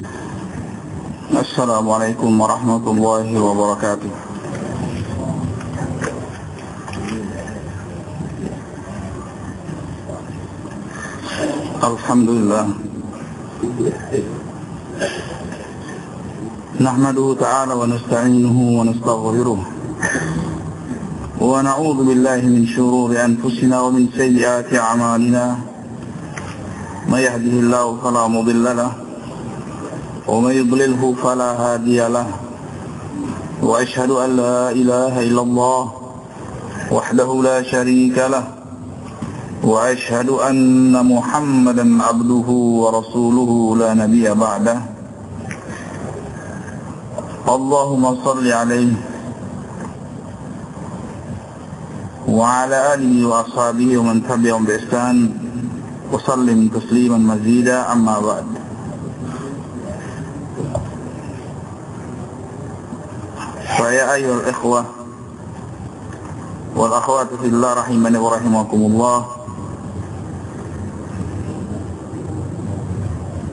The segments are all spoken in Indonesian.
Assalamualaikum warahmatullahi wabarakatuh. Alhamdulillah. Nahmaduhu ta'ala wa nasta'inuhu wa nastaghfiruh. Wa na'udzu billahi min shururi anfusina wa min sayyiati a'malina. May yahdihillahu fala mudilla lahu ومن يضلله فلا هادي له وأشهد أن لا إله إلا الله وحده لا شريك له وأشهد أن محمدا عبده ورسوله لا نبي بعده اللهم صل عليه وعلى آله وأصحابه ومن تبعهم بإحسان وسلم تسليما مزيدا أما بعد. فيا أيها الإخوة والأخوات في الله رحمني ورحمكم الله.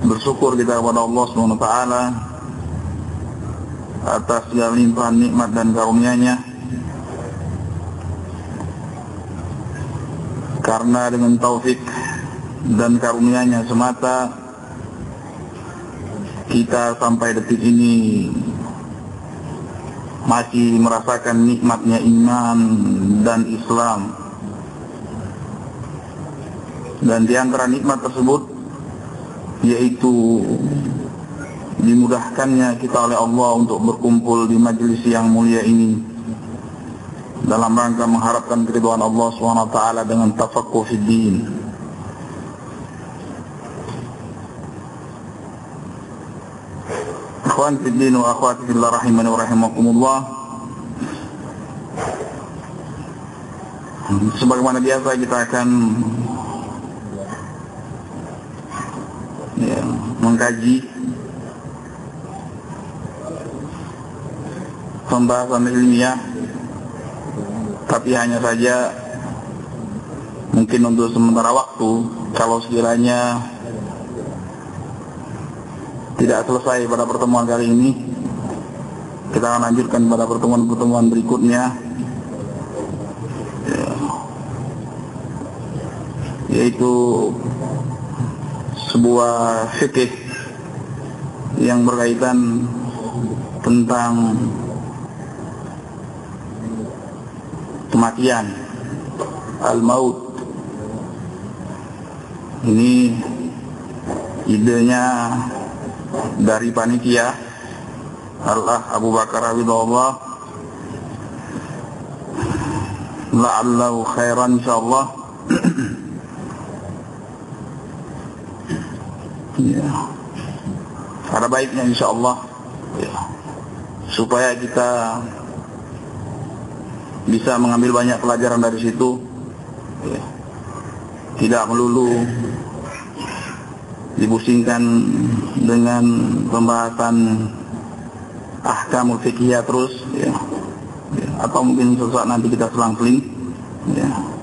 Bersyukur kita kepada Allah SWT atas segala limpahan nikmat dan karunia-Nya, karena dengan taufik dan karunia-Nya semata kita sampai detik ini masih merasakan nikmatnya iman dan Islam. Dan di antara nikmat tersebut yaitu dimudahkannya kita oleh Allah untuk berkumpul di majelis yang mulia ini dalam rangka mengharapkan keridhaan Allah SWT dengan tafaqquh fid din. Ikhwan fid din wa akhwati fillah rahimani wa rahimakumullah. Sebagaimana biasa kita akan mengkaji pembahasan ilmiah, tapi hanya saja mungkin untuk sementara waktu, kalau sekiranya tidak selesai pada pertemuan kali ini, kita akan lanjutkan pada pertemuan-pertemuan berikutnya, yaitu sebuah fikih yang berkaitan tentang kematian, al-maut. Ini idenya dari panitia Allah Abu Bakar Hafizahullah, la'allahu khairan insyaallah. Ya, ada baiknya insyaallah, ya, supaya kita bisa mengambil banyak pelajaran dari situ, ya. Tidak melulu dibusingkan dengan pembahasan ahkamul fiqhiyah terus, ya. Atau mungkin sesuatu nanti kita selang-seling, ya.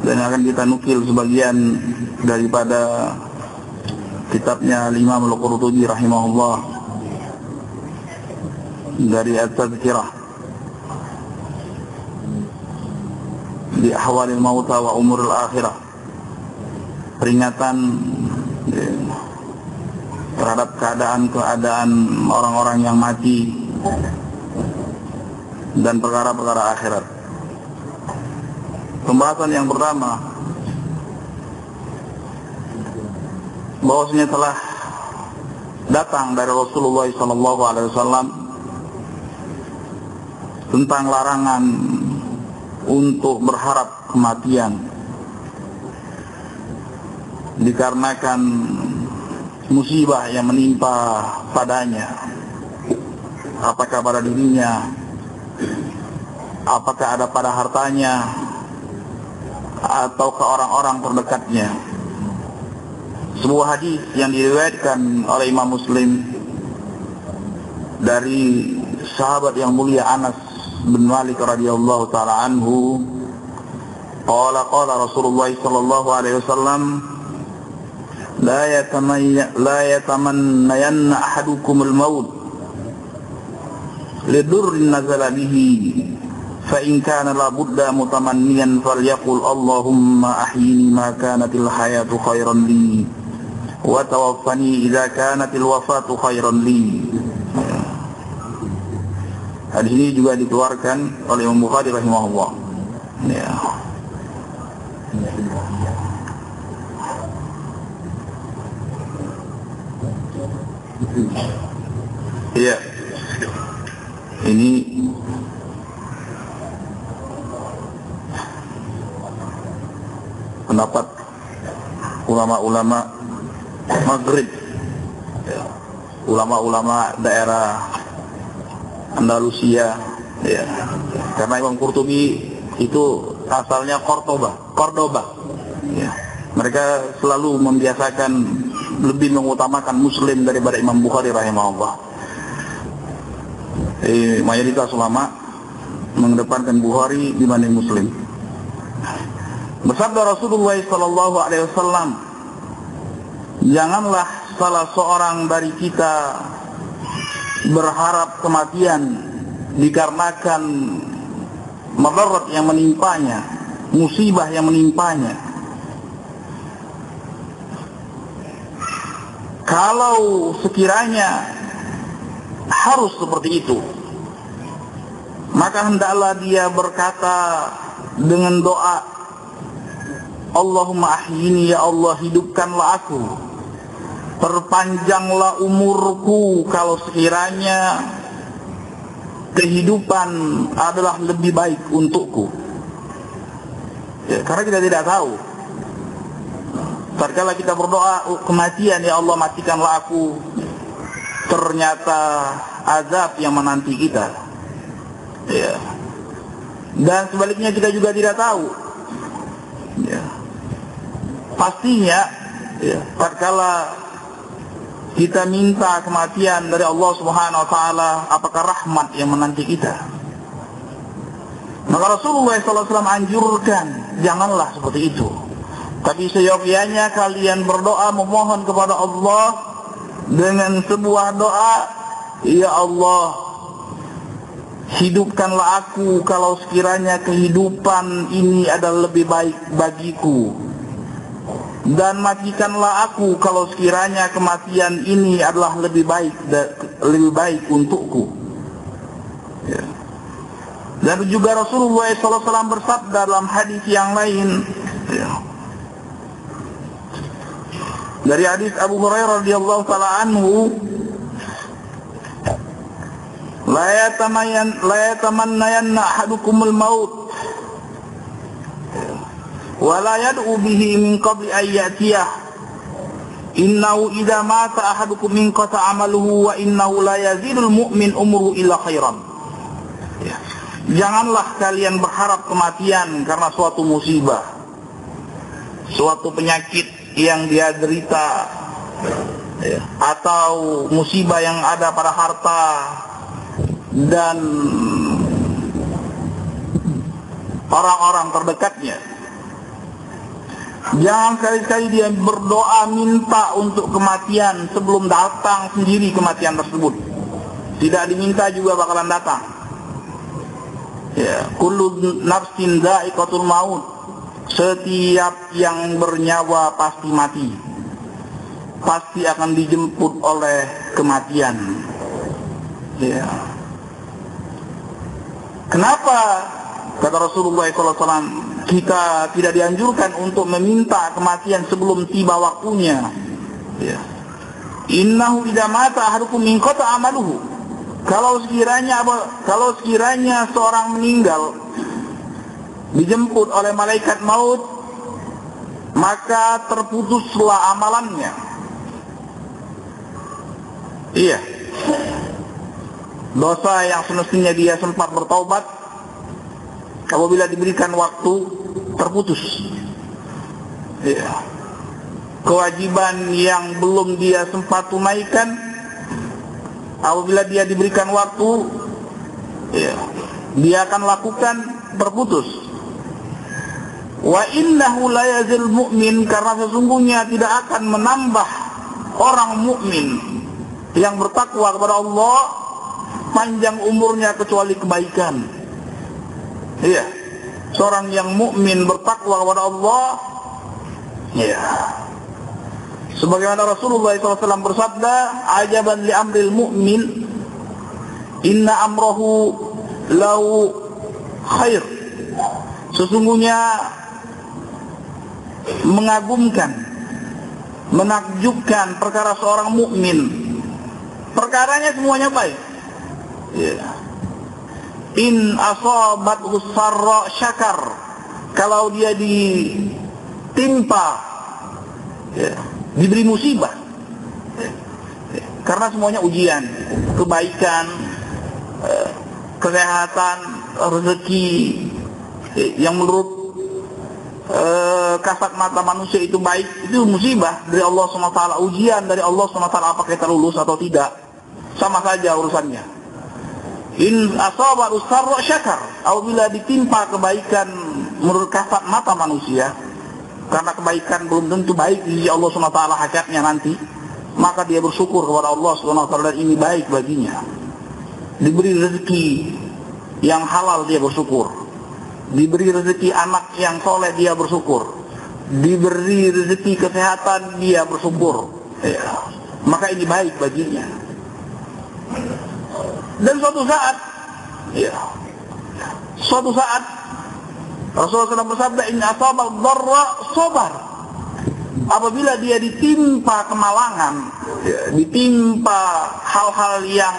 Dan akan kita nukil sebagian daripada kitabnya Imam Al-Qurtubi rahimahullah dari At-Tadhkirah di Ahwalil Mauta wa Umuril Akhirah, peringatan terhadap keadaan orang-orang yang mati dan perkara-perkara akhirat. Pembahasan yang pertama, bahwasanya telah datang dari Rasulullah SAW tentang larangan untuk berharap kematian, dikarenakan musibah yang menimpa padanya, apakah pada dirinya, apakah ada pada hartanya, atau ke orang-orang terdekatnya. Sebuah hadis yang diriwayatkan oleh Imam Muslim dari sahabat yang mulia Anas bin Malik radhiyallahu taala anhu, qala Rasulullah sallallahu alaihi wasallam, la yatamannayanna ahadukumul maut lidurrin nazala bihi fa in kana la budda mutamanniyan falyaqul Allahumma ahyini ma kanatil hayatu khairan li wa tawaffani idza kanatil wafatu khairan li. Hadis ini juga dikeluarkan oleh Imam Bukhari rahimahullah. Ya. Iya. Ini pendapat ulama-ulama Maghrib, ya. Ulama-ulama daerah Andalusia, ya. Karena Imam Qurtubi itu asalnya Cordoba, ya. Mereka selalu membiasakan lebih mengutamakan Muslim daripada Imam Bukhari rahimahullah. Mayoritas ulama mengedepankan Bukhari dibanding Muslim. Bersabda Rasulullah sallallahu alaihi wasallam, janganlah salah seorang dari kita berharap kematian dikarenakan madarat yang menimpanya, musibah yang menimpanya. Kalau sekiranya harus seperti itu, maka hendaklah dia berkata dengan doa, Allahumma ahyini, ya Allah hidupkanlah aku, perpanjanglah umurku kalau sekiranya kehidupan adalah lebih baik untukku. Ya, karena kita tidak tahu. Tatkala kita berdoa kematian, ya Allah matikanlah aku, ternyata azab yang menanti kita. Ya. Dan sebaliknya kita juga tidak tahu. Ya. Pastinya, ya, tatkala kita minta kematian dari Allah Subhanahu wa taala, apakah rahmat yang menanti kita? Maka Rasulullah SAW anjurkan, janganlah seperti itu. Tapi seyogyanya kalian berdoa memohon kepada Allah dengan sebuah doa, ya Allah hidupkanlah aku kalau sekiranya kehidupan ini adalah lebih baik bagiku, dan matikanlah aku kalau sekiranya kematian ini adalah lebih baik untukku. Ya. Dan juga Rasulullah SAW bersabda dalam hadis yang lain, ya, dari hadis Abu Hurairah radhiyallahu taala anhu, la yatamannayanna ahadukumul maut wa la yad'u bihi min qabli an ya'tiyah innahu idza mata ahadukum min qata amaluhu wa innahu la yazidul mu'min umruhu illa khairan. Ya. Janganlah kalian berharap kematian karena suatu musibah, suatu penyakit yang dia derita, ya, atau musibah yang ada pada harta dan orang-orang terdekatnya. Jangan sekali-kali dia berdoa minta untuk kematian sebelum datang sendiri kematian tersebut. Tidak diminta juga bakalan datang. Ya, kullu nafsin dha'iqatul maut. Setiap yang bernyawa pasti mati, pasti akan dijemput oleh kematian. Ya. Kenapa kata Rasulullah SAW kita tidak dianjurkan untuk meminta kematian sebelum tiba waktunya? Ya. Innahu idza mata ahadukum min qata amaluhu. Kalau sekiranya seorang meninggal dijemput oleh malaikat maut, maka terputuslah amalannya. Iya. Dosa yang semestinya dia sempat bertaubat, apabila diberikan waktu, terputus. Iya. Kewajiban yang belum dia sempat tunaikan, apabila dia diberikan waktu, iya, dia akan lakukan, terputus. Wa innahu la yazil mu'min, karena sesungguhnya tidak akan menambah orang mukmin yang bertakwa kepada Allah panjang umurnya kecuali kebaikan. Iya. Seorang yang mukmin bertakwa kepada Allah, ya. Sebagaimana Rasulullah SAW bersabda, "Ajaban li amril mu'min, inna amrahu lau khair." Sesungguhnya mengagumkan, menakjubkan perkara seorang mukmin. Perkaranya semuanya baik. Ya. In asabathu sarra syakar. Kalau dia ditimpa, ya, diberi musibah, ya, karena semuanya ujian, kebaikan, kesehatan, rezeki, yang menurut kasat mata manusia itu baik, itu musibah dari Allah SWT, ujian dari Allah SWT, apakah kita lulus atau tidak, sama saja urusannya. In asabat usarra syakar, apabila ditimpa kebaikan menurut kasat mata manusia, karena kebaikan belum tentu baik di sisi Allah SWT hakikatnya nanti, maka dia bersyukur kepada Allah SWT, dan ini baik baginya. Diberi rezeki yang halal, dia bersyukur. Diberi rezeki anak yang soleh, dia bersyukur. Diberi rezeki kesehatan, dia bersyukur, ya. Maka ini baik baginya. Dan suatu saat, ya, suatu saat Rasulullah SAW bersabda, "Inna asabal dharra sabar." Apabila dia ditimpa kemalangan, ya, ditimpa hal-hal yang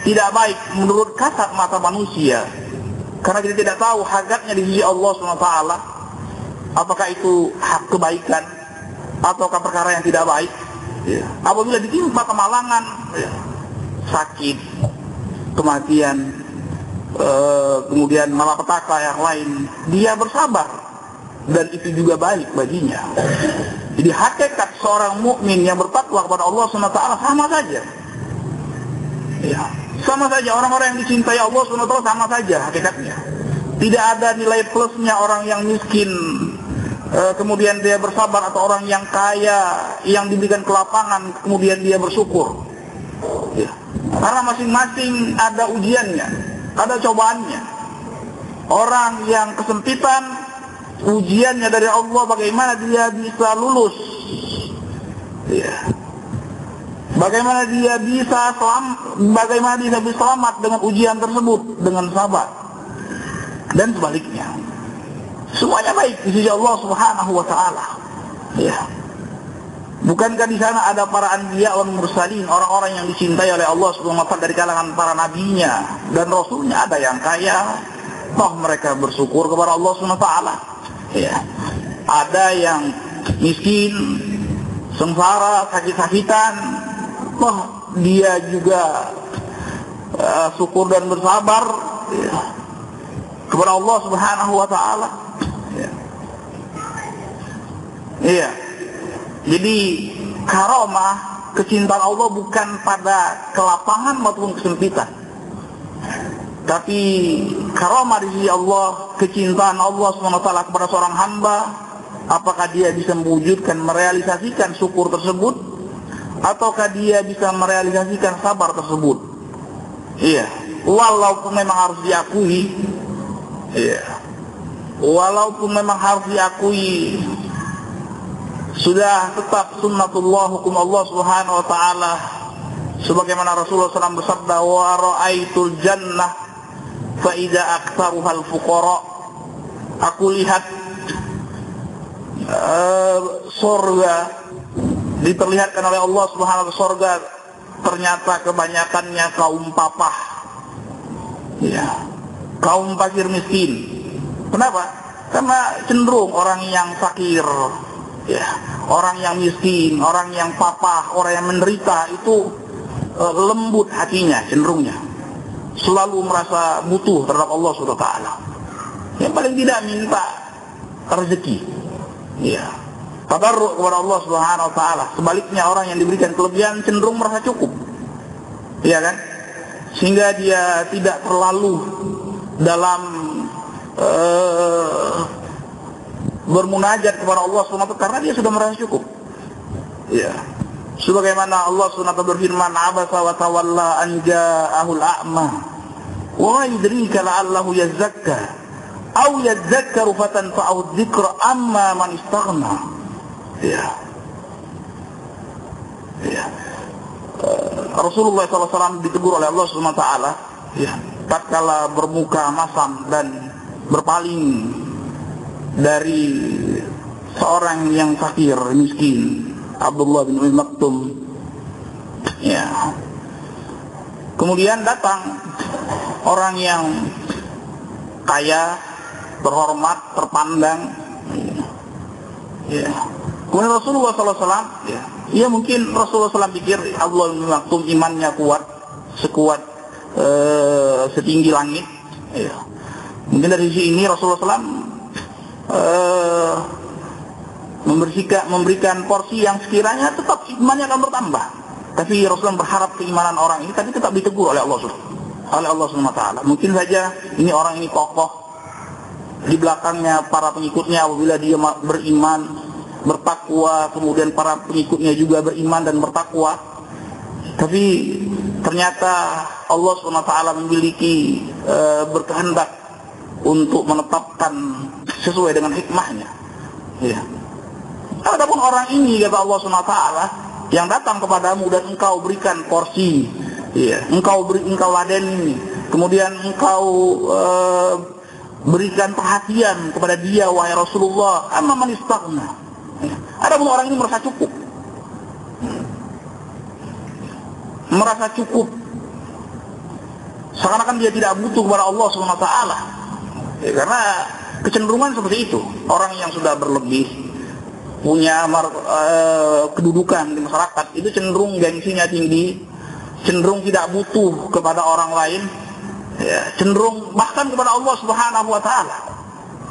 tidak baik menurut kasat mata manusia, karena kita tidak tahu hakikatnya di sisi Allah SWT, apakah itu hak kebaikan ataukah perkara yang tidak baik, ya. Apabila ditimpa kemalangan, ya, sakit, kematian, kemudian malapetaka yang lain, dia bersabar, dan itu juga baik baginya. Jadi hakikat seorang mukmin yang bertakwa kepada Allah SWT sama saja, ya, sama saja. Orang-orang yang dicintai Allah SWT sama saja hakikatnya. Tidak ada nilai plusnya orang yang miskin kemudian dia bersabar, atau orang yang kaya yang diberikan kelapangan kemudian dia bersyukur, ya. Karena masing-masing ada ujiannya, ada cobaannya. Orang yang kesempitan, ujiannya dari Allah bagaimana dia bisa lulus, ya. Bagaimana dia bisa selamat dengan ujian tersebut dengan sabar. Dan sebaliknya, semuanya baik di sisi Allah Subhanahu wa taala, ya. Bukankah di sana ada para anbiya wal mursalin, orang-orang yang dicintai oleh Allah Subhanahu wa taala dari kalangan para nabinya dan rasulnya, ada yang kaya, toh mereka bersyukur kepada Allah Subhanahu wa taala, ya. Ada yang miskin, sengsara, sakit-sakitan, toh dia juga syukur dan bersabar, ya, kepada Allah Subhanahu wa taala, ya. Iya. Jadi karamah, kecintaan Allah bukan pada kelapangan maupun kesempitan, tapi karamah di sisi Allah, kecintaan Allah SWT kepada seorang hamba, apakah dia bisa mewujudkan, merealisasikan syukur tersebut, ataukah dia bisa merealisasikan sabar tersebut. Iya, walaupun memang harus diakui, iya, walaupun memang harus diakui, sudah tetap sunnatullah, hukum Allah Subhanahu wa taala, sebagaimana Rasulullah SAW bersabda, "Wa ra'aitul jannah fa idza aktsaruhal fuqara." Aku lihat surga diperlihatkan oleh Allah Subhanahu wa taala, surga ternyata kebanyakannya kaum papah, ya, kaum fakir miskin. Kenapa? Karena cenderung orang yang fakir, ya, orang yang miskin, orang yang papah, orang yang menderita itu lembut hatinya, cenderungnya selalu merasa butuh terhadap Allah Subhanahu wa taala. Yang paling tidak minta rezeki, ya, tadarruk kepada Allah Subhanahu wa taala. Sebaliknya orang yang diberikan kelebihan cenderung merasa cukup, ya kan? Sehingga dia tidak terlalu dalam bermunajat kepada Allah SWT karena dia sudah merasa cukup. Ya. Sebagaimana Allah SWT berfirman, "Abasa wa tawalla an ja'ahul a'ma wa yudrika la'allahu yazakka aw yadzakkaru fatanfa'u dzikra amma man istaghna." Ya. Ya. Rasulullah SAW ditegur oleh Allah SWT, ya, tatkala bermuka masam dan berpaling dari seorang yang fakir miskin, Abdullah bin Umi Maktum. Ya. Kemudian datang orang yang kaya, terhormat, terpandang. Ya. Kemudian Rasulullah SAW, ya mungkin Rasulullah SAW pikir Abdullah bin Umi Maktum imannya kuat, sekuat setinggi langit. Ya. Mungkin dari sisi ini Rasulullah SAW memberikan porsi yang sekiranya tetap imannya akan bertambah. Tapi Rasulullah berharap keimanan orang ini tadi tetap ditegur oleh Allah SWT. Mungkin saja ini orang ini kokoh, di belakangnya para pengikutnya apabila dia beriman, bertakwa, kemudian para pengikutnya juga beriman dan bertakwa. Tapi ternyata Allah SWT memiliki berkehendak untuk menetapkan sesuai dengan hikmahnya. Ya. Adapun orang ini, kata Allah SWT, yang datang kepadamu dan engkau berikan porsi, ya, engkau ladeni, kemudian engkau berikan perhatian kepada dia, wahai Rasulullah, amma man istaghna. Ya. Adapun orang ini merasa cukup, seakan-akan dia tidak butuh kepada Allah SWT. Ya, karena kecenderungan seperti itu, orang yang sudah berlebih, punya kedudukan di masyarakat, itu cenderung gengsinya tinggi, cenderung tidak butuh kepada orang lain, ya, cenderung bahkan kepada Allah Subhanahu wa Ta'ala.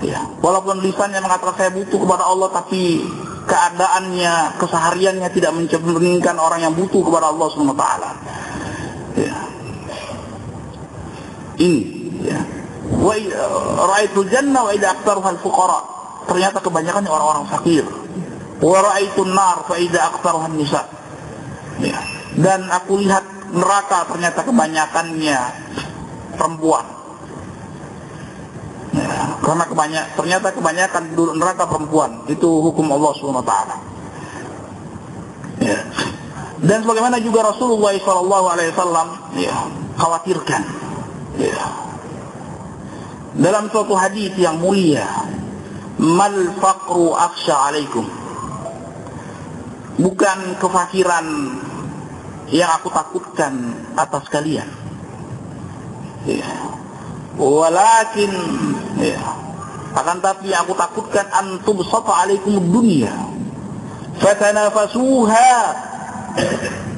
Ya, walaupun lisannya mengatakan saya butuh kepada Allah, tapi keadaannya, kesehariannya tidak mencerminkan orang yang butuh kepada Allah Subhanahu wa Ta'ala. Ya. Ini, ya. Wa ra'aitul jannah wa idza aktsaruha al-fuqara. Ternyata kebanyakan orang-orang fakir. Wa ra'aitun nar fa idza aktsaruha an-nisa. Ya. Dan aku lihat neraka ternyata kebanyakannya perempuan. Ya. Karena ternyata kebanyakan neraka perempuan. Itu hukum Allah Subhanahu wa taala. Ya. Dan sebagaimana juga Rasulullah SAW, ya, khawatirkan. Ya. Dalam suatu hadis yang mulia, mal faqru akhsha alaikum. Bukan kefakiran yang aku takutkan atas kalian. Ya. Walakin, ya, akan tapi aku takutkan antum safa alaikum dunia fatanafasuha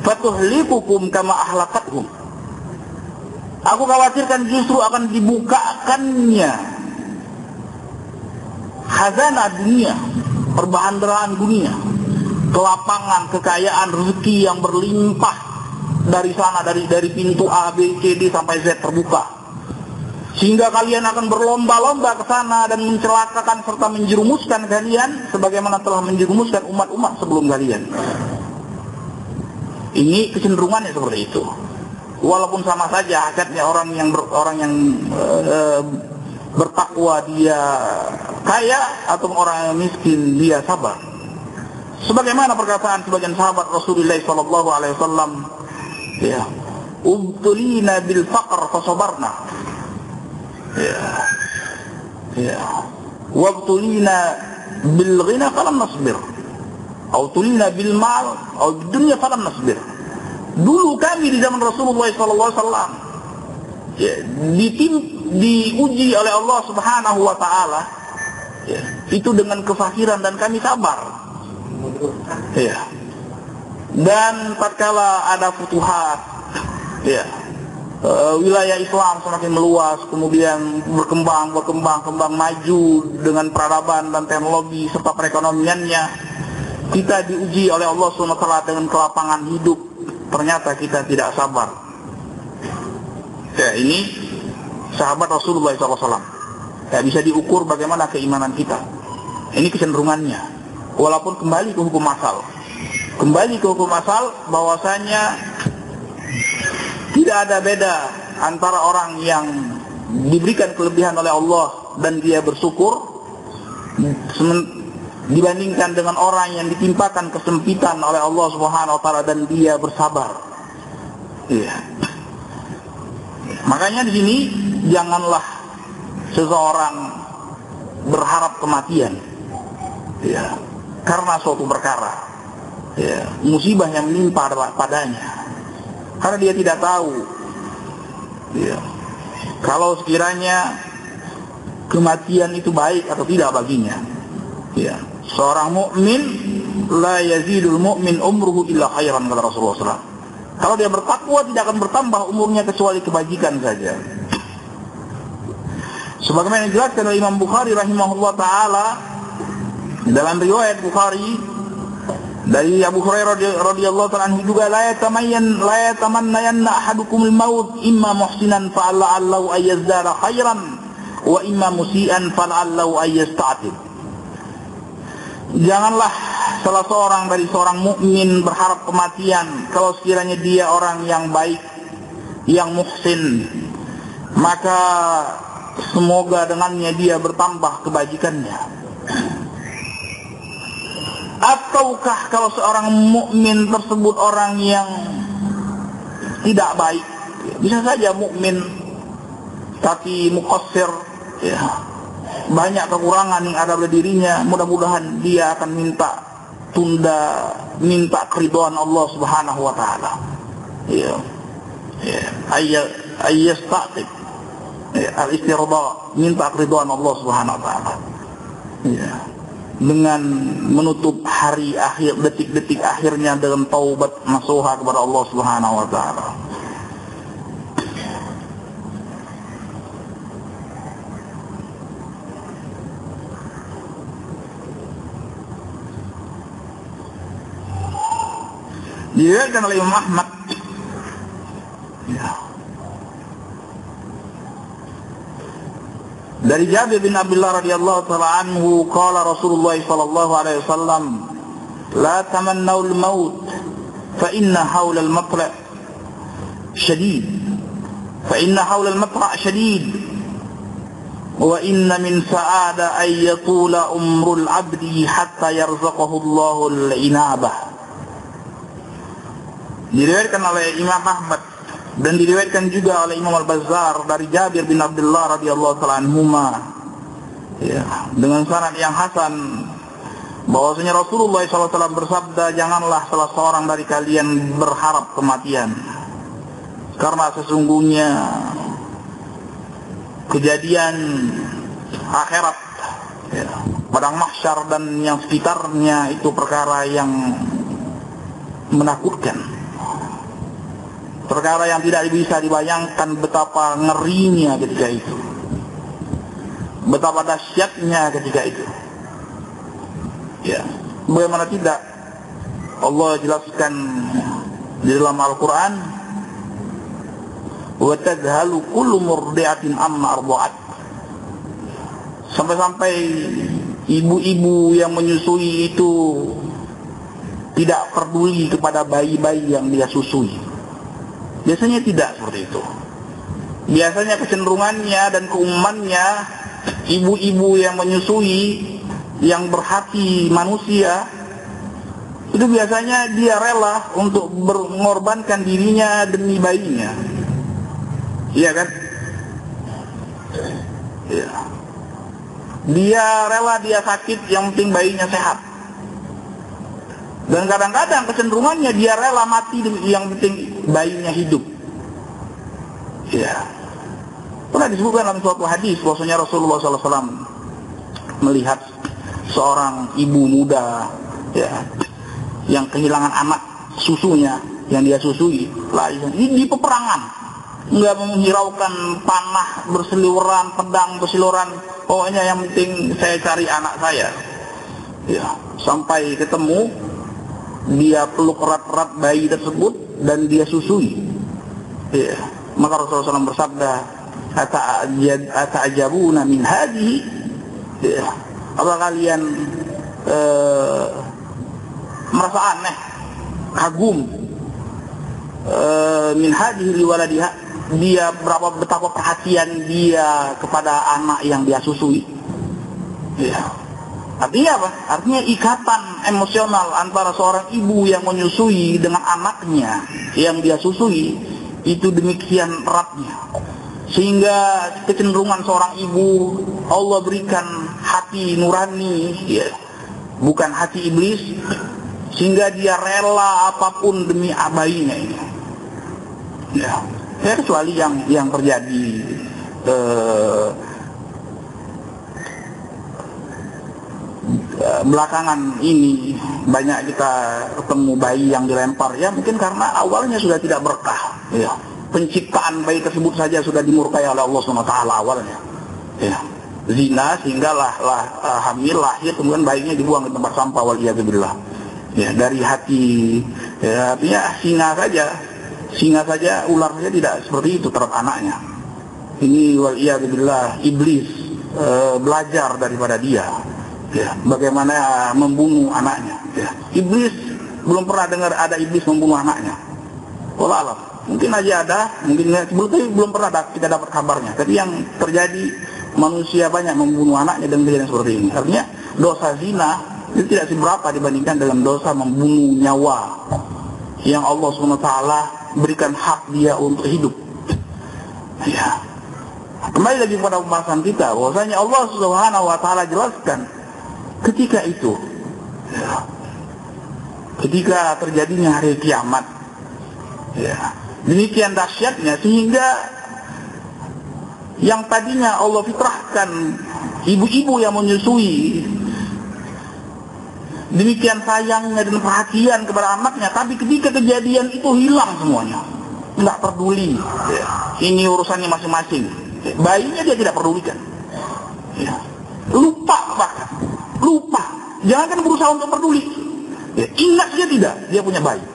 fatuhlikukum kama ahlakathum. Aku khawatirkan justru akan dibukakannya khazanah dunia, perbahandaraan dunia, kelapangan, kekayaan, rezeki yang berlimpah dari sana, dari pintu A, B, C, D sampai Z terbuka, sehingga kalian akan berlomba-lomba ke sana dan mencelakakan serta menjerumuskan kalian sebagaimana telah menjerumuskan umat-umat sebelum kalian. Ini kecenderungannya seperti itu. Walaupun sama saja hakikatnya orang yang bertakwa dia kaya atau orang yang miskin dia sabar. Sebagaimana perkataan sebagian sahabat Rasulullah SAW, ya, ubtulina bil faqr fasabarna, ya, wabtulina bil ghina falam nasbir, atau tulina bil mal, atau dunia falam nasbir. Dulu kami di zaman Rasulullah SAW, ya, diuji oleh Allah Subhanahu wa Ta'ala, ya, itu dengan kefakiran dan kami sabar. Ya. Dan tatkala ada futuhat, ya, wilayah Islam semakin meluas, kemudian berkembang maju dengan peradaban dan teknologi serta perekonomiannya, kita diuji oleh Allah SWT dengan kelapangan hidup. Ternyata kita tidak sabar. Ya, ini sahabat Rasulullah SAW. Ya, bisa diukur bagaimana keimanan kita. Ini kecenderungannya. Walaupun kembali ke hukum asal. Kembali ke hukum asal bahwasanya tidak ada beda antara orang yang diberikan kelebihan oleh Allah dan dia bersyukur dibandingkan dengan orang yang ditimpakan kesempitan oleh Allah Subhanahu wa taala dan dia bersabar. Iya. Makanya di sini janganlah seseorang berharap kematian. Ya, karena suatu perkara. Ya, musibah yang menimpa padanya. Karena dia tidak tahu. Ya. Kalau sekiranya kematian itu baik atau tidak baginya. Ya. Seorang mukmin la yazidul mu'min umruhu illa khairan, kata Rasulullah SAW. Kalau dia bertakwa tidak akan bertambah umurnya kecuali kebajikan saja. Sebagaimana dijelaskan oleh Imam Bukhari rahimahullah taala dalam riwayat Bukhari dari Abu Hurairah radhiyallahu ta'ala anhu juga, la yatamanna ahadukumul maut imma muhsinan fa'allahu ayyazdara khairan wa imma musian fa'allahu ayyasta'tib. Janganlah salah seorang dari seorang mukmin berharap kematian kalau sekiranya dia orang yang baik, yang muhsin, maka semoga dengannya dia bertambah kebajikannya. Ataukah kalau seorang mukmin tersebut orang yang tidak baik, bisa saja mukmin tapi muqassir, ya, banyak kekurangan yang ada pada dirinya, mudah-mudahan dia akan minta keridhaan Allah Subhanahu wa taala. Ya. Ya, ayyastaqib. Ya, al-istirda, minta keridhaan Allah Subhanahu wa taala. Ya. Dengan menutup hari akhir, detik-detik akhirnya dengan taubat nasuha kepada Allah Subhanahu wa taala. Diriwayatkan oleh Imam Ahmad, ya, dari Jabir bin Abdullah radhiyallahu ta'ala anhu, qala Rasulullah sallallahu alaihi wasallam, la tamannaw al-maut fa inna hawla al-matra' shadid wa inna min sa'ada ay yatula umrul 'abdi hatta yarzaqahu Allahu al-inabah. Diriwayatkan oleh Imam Ahmad dan diriwayatkan juga oleh Imam Al-Bazzar dari Jabir bin Abdullah radhiyallahu ta'ala anhuma, ya, dengan sanad yang hasan, bahwasanya Rasulullah SAW bersabda, janganlah salah seorang dari kalian berharap kematian, karena sesungguhnya kejadian akhirat, ya, padang mahsyar dan yang sekitarnya itu perkara yang menakutkan. Perkara yang tidak bisa dibayangkan betapa ngerinya ketika itu, betapa dahsyatnya ketika itu. Ya, bagaimana tidak Allah jelaskan di dalam Al-Quran, wa tadhalu kullu murdi'atin amma arda'at. Sampai-sampai ibu-ibu yang menyusui itu tidak peduli kepada bayi-bayi yang dia susui. Biasanya tidak seperti itu. Biasanya kecenderungannya dan keumumannya, ibu-ibu yang menyusui, yang berhati manusia, itu biasanya dia rela untuk mengorbankan dirinya demi bayinya. Iya kan? Iya. Dia rela, dia sakit, yang penting bayinya sehat. Dan kadang-kadang kecenderungannya dia rela mati, yang penting bayinya hidup. Ya. Pernah disebutkan dalam suatu hadis bahwasanya Rasulullah SAW melihat seorang ibu muda, ya, yang kehilangan anak susunya yang dia susui, ini di peperangan, nggak menghiraukan panah berseliweran, pedang berseliweran, pokoknya yang penting saya cari anak saya. Ya, sampai ketemu, dia peluk erat-erat bayi tersebut dan dia susui. Ya. Maka Rasulullah SAW bersabda, ata'ajabuna min hadhihi. Ya. Apa kalian merasa aneh, kagum min hadhihi liwaladiha, dia betapa perhatian dia kepada anak yang dia susui. Ya. Artinya apa? Artinya ikatan emosional antara seorang ibu yang menyusui dengan anaknya yang dia susui itu demikian eratnya, sehingga kecenderungan seorang ibu Allah berikan hati nurani, ya, bukan hati iblis, sehingga dia rela apapun demi bayinya ini. Ya, kecuali yang terjadi belakangan ini banyak kita ketemu bayi yang dilempar, ya mungkin karena awalnya sudah tidak berkah, ya. Penciptaan bayi tersebut saja sudah dimurkai oleh Allah SWT awalnya, ya. Zina sehinggalah hamil, lahir, kemudian bayinya dibuang ke tempat sampah, waliyadzubillah. Ya, dari hati, ya, artinya singa saja, ular saja tidak seperti itu terhadap anaknya. Ini waliyadzubillah, iblis belajar daripada dia, ya, bagaimana membunuh anaknya, ya. Iblis belum pernah dengar ada iblis membunuh anaknya. Wallah alam, mungkin aja ada, mungkin belum pernah kita dapat kabarnya. Tapi yang terjadi, manusia banyak membunuh anaknya dengan kejadian seperti ini. Artinya dosa zina itu tidak seberapa dibandingkan dengan dosa membunuh nyawa yang Allah SWT berikan hak dia untuk hidup. Ya. Kembali lagi kepada pembahasan kita, bahwasanya Allah SWT jelaskan ketika itu, ya, ketika terjadinya hari kiamat, ya, demikian dahsyatnya sehingga yang tadinya Allah fitrahkan ibu-ibu yang menyusui demikian sayangnya dan perhatian kepada anaknya, tapi ketika kejadian itu hilang semuanya, nggak peduli, ya. Ini urusannya masing-masing, ya. Bayinya dia tidak pedulikan, ya. Lupa, jangankan berusaha untuk peduli, ya. Ingat dia tidak, dia punya bayi.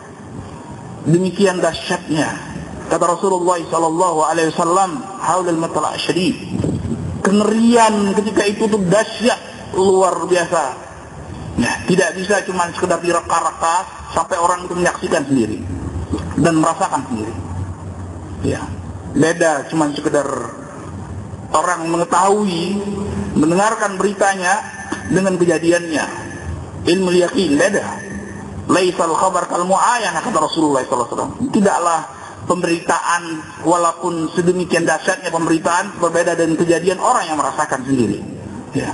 Demikian dahsyatnya, kata Rasulullah SAW, haulal matla' syadid, kengerian ketika itu tuh dahsyat luar biasa. Ya, tidak bisa cuma sekedar direka-reka sampai orang itu menyaksikan sendiri dan merasakan sendiri. Ya, beda cuma sekedar orang mengetahui, mendengarkan beritanya dengan kejadiannya. Ilmu yakin beda. Laisal khabar kal mu'ayanah, kata Rasulullah SAW. Tidaklah pemberitaan walaupun sedemikian dahsyatnya pemberitaan berbeda dengan kejadian orang yang merasakan sendiri. Ya.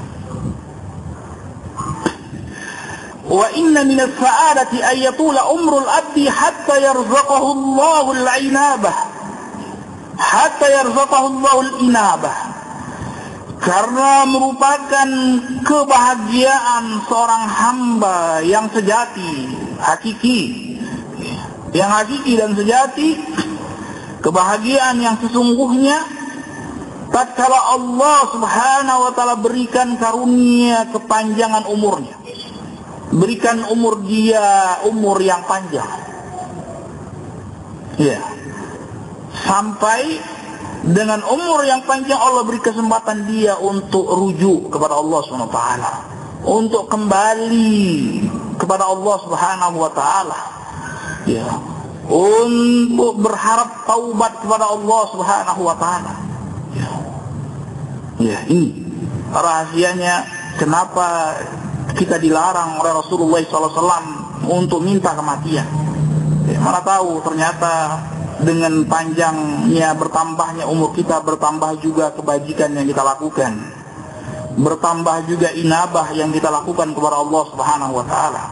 Wa inna min as-sa'adati ay yatula umrul abdi hatta yarzaqahu Allahu al-inabah. Hatta yarzaqahu Allahu al-inabah. Karena merupakan kebahagiaan seorang hamba yang sejati, hakiki. Yang hakiki dan sejati, kebahagiaan yang sesungguhnya tatkala Allah Subhanahu wa taala berikan karunia kepanjangan umurnya. Berikan umur dia umur yang panjang, ya, sampai dengan umur yang panjang Allah beri kesempatan dia untuk rujuk kepada Allah SWT, untuk kembali kepada Allah Subhanahu wa taala, ya, untuk berharap taubat kepada Allah Subhanahu wa taala. Ya, ini rahasianya kenapa kita dilarang oleh Rasulullah SAW untuk minta kematian. Ya, mana tahu ternyata dengan panjangnya bertambahnya umur kita, bertambah juga kebajikan yang kita lakukan, bertambah juga inabah yang kita lakukan kepada Allah Subhanahu wa taala.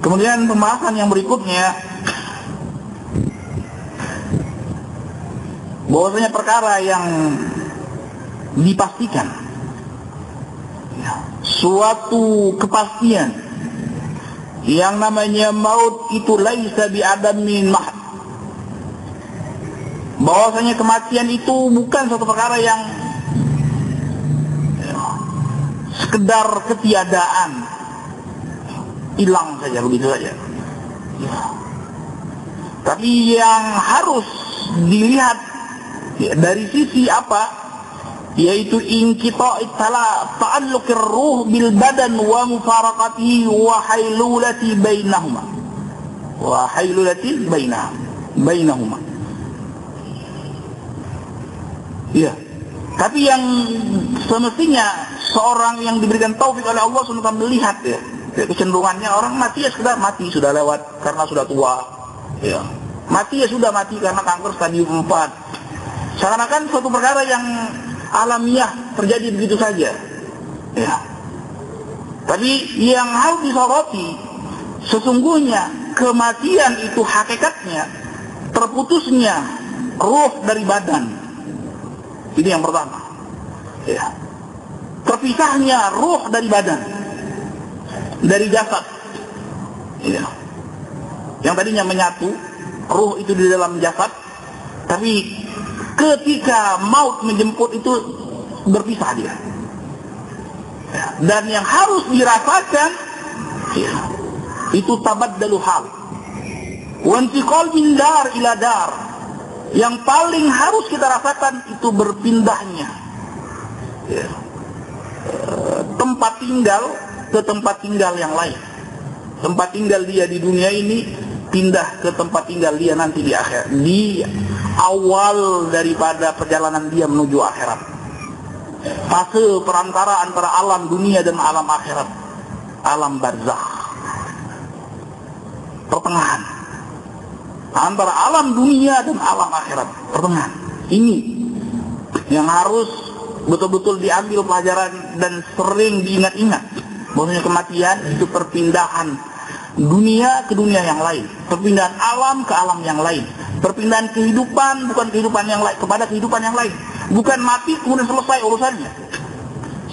Kemudian pembahasan yang berikutnya, bahwasanya perkara yang dipastikan, suatu kepastian yang namanya maut itu laisa bi'adamin mahd. Bahwasanya kematian itu bukan suatu perkara yang sekedar ketiadaan, hilang saja begitu saja. Tapi yang harus dilihat, ya, dari sisi apa? yaitu inqita'it ta'alluqir ruh bil badan wa mufaraqatihi wa hailulati bainahuma. Ya. Tapi yang semestinya seorang yang diberikan taufik oleh Allah SWT melihat ya, kecenderungannya orang mati ya sekedar mati, sudah lewat karena sudah tua. Ya. Mati ya sudah mati karena kanker stadium 4. Seakan-akan suatu perkara yang alamiah terjadi begitu saja. Ya. Tapi yang harus disoroti, sesungguhnya kematian itu hakikatnya terputusnya ruh dari badan. Ini yang pertama. Ya. Terpisahnya ruh dari badan, dari jasad. Ya. Yang tadinya menyatu, ruh itu di dalam jasad, tapi ketika maut menjemput itu berpisah dia. Ya. Dan yang harus dirasakan ya, itu tabaddalu hal. Wa intiqal min dar ila dar. Yang paling harus kita rasakan itu berpindahnya ya, tempat tinggal ke tempat tinggal yang lain. Tempat tinggal dia di dunia ini pindah ke tempat tinggal dia nanti di akhirat, di awal daripada perjalanan dia menuju akhirat. Fase perantara antara alam dunia dan alam akhirat, alam barzakh, pertengahan antara alam dunia dan alam akhirat, pertengahan. Ini yang harus betul-betul diambil pelajaran dan sering diingat-ingat. Bahwasanya kematian itu perpindahan dunia ke dunia yang lain, perpindahan alam ke alam yang lain, perpindahan kehidupan bukan kehidupan yang lain kepada kehidupan yang lain. Bukan mati kemudian selesai urusannya.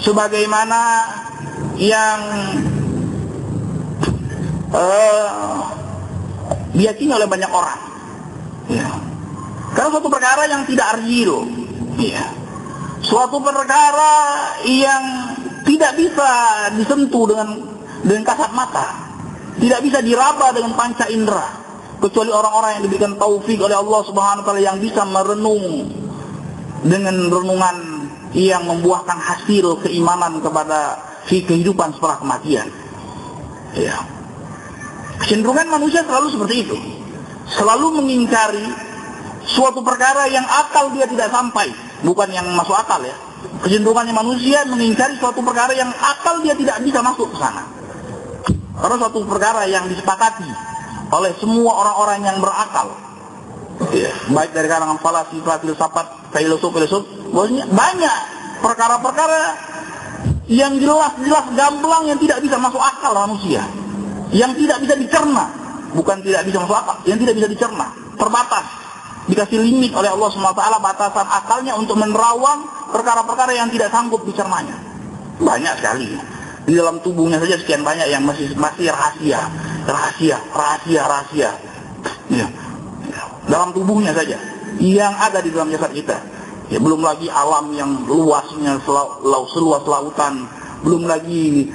Sebagaimana yang diyakini oleh banyak orang. Ya. Karena suatu perkara yang tidak real. Ya. Suatu perkara yang tidak bisa disentuh dengan kasat mata, tidak bisa diraba dengan panca indera, kecuali orang-orang yang diberikan taufik oleh Allah Subhanahu wa taala yang bisa merenung dengan renungan yang membuahkan hasil keimanan kepada kehidupan setelah kematian. Ya. Kecenderungan manusia selalu seperti itu, selalu mengingkari suatu perkara yang akal dia tidak sampai, bukan yang masuk akal ya. Kecenderungannya manusia mengingkari suatu perkara yang akal dia tidak bisa masuk ke sana. Karena suatu perkara yang disepakati oleh semua orang-orang yang berakal, ya, baik dari kalangan falsafah, filosof, bahwasanya banyak perkara-perkara yang jelas-jelas gamblang yang tidak bisa masuk akal manusia, yang tidak bisa dicerna, bukan tidak bisa masuk akal, yang tidak bisa dicerna, terbatas, dikasih limit oleh Allah SWT batasan akalnya untuk menerawang perkara-perkara yang tidak sanggup dicernanya. Banyak sekali di dalam tubuhnya saja sekian banyak yang masih rahasia. Ya. Dalam tubuhnya saja yang ada di dalam jasad kita. Ya, belum lagi alam yang luasnya seluas lautan. Belum lagi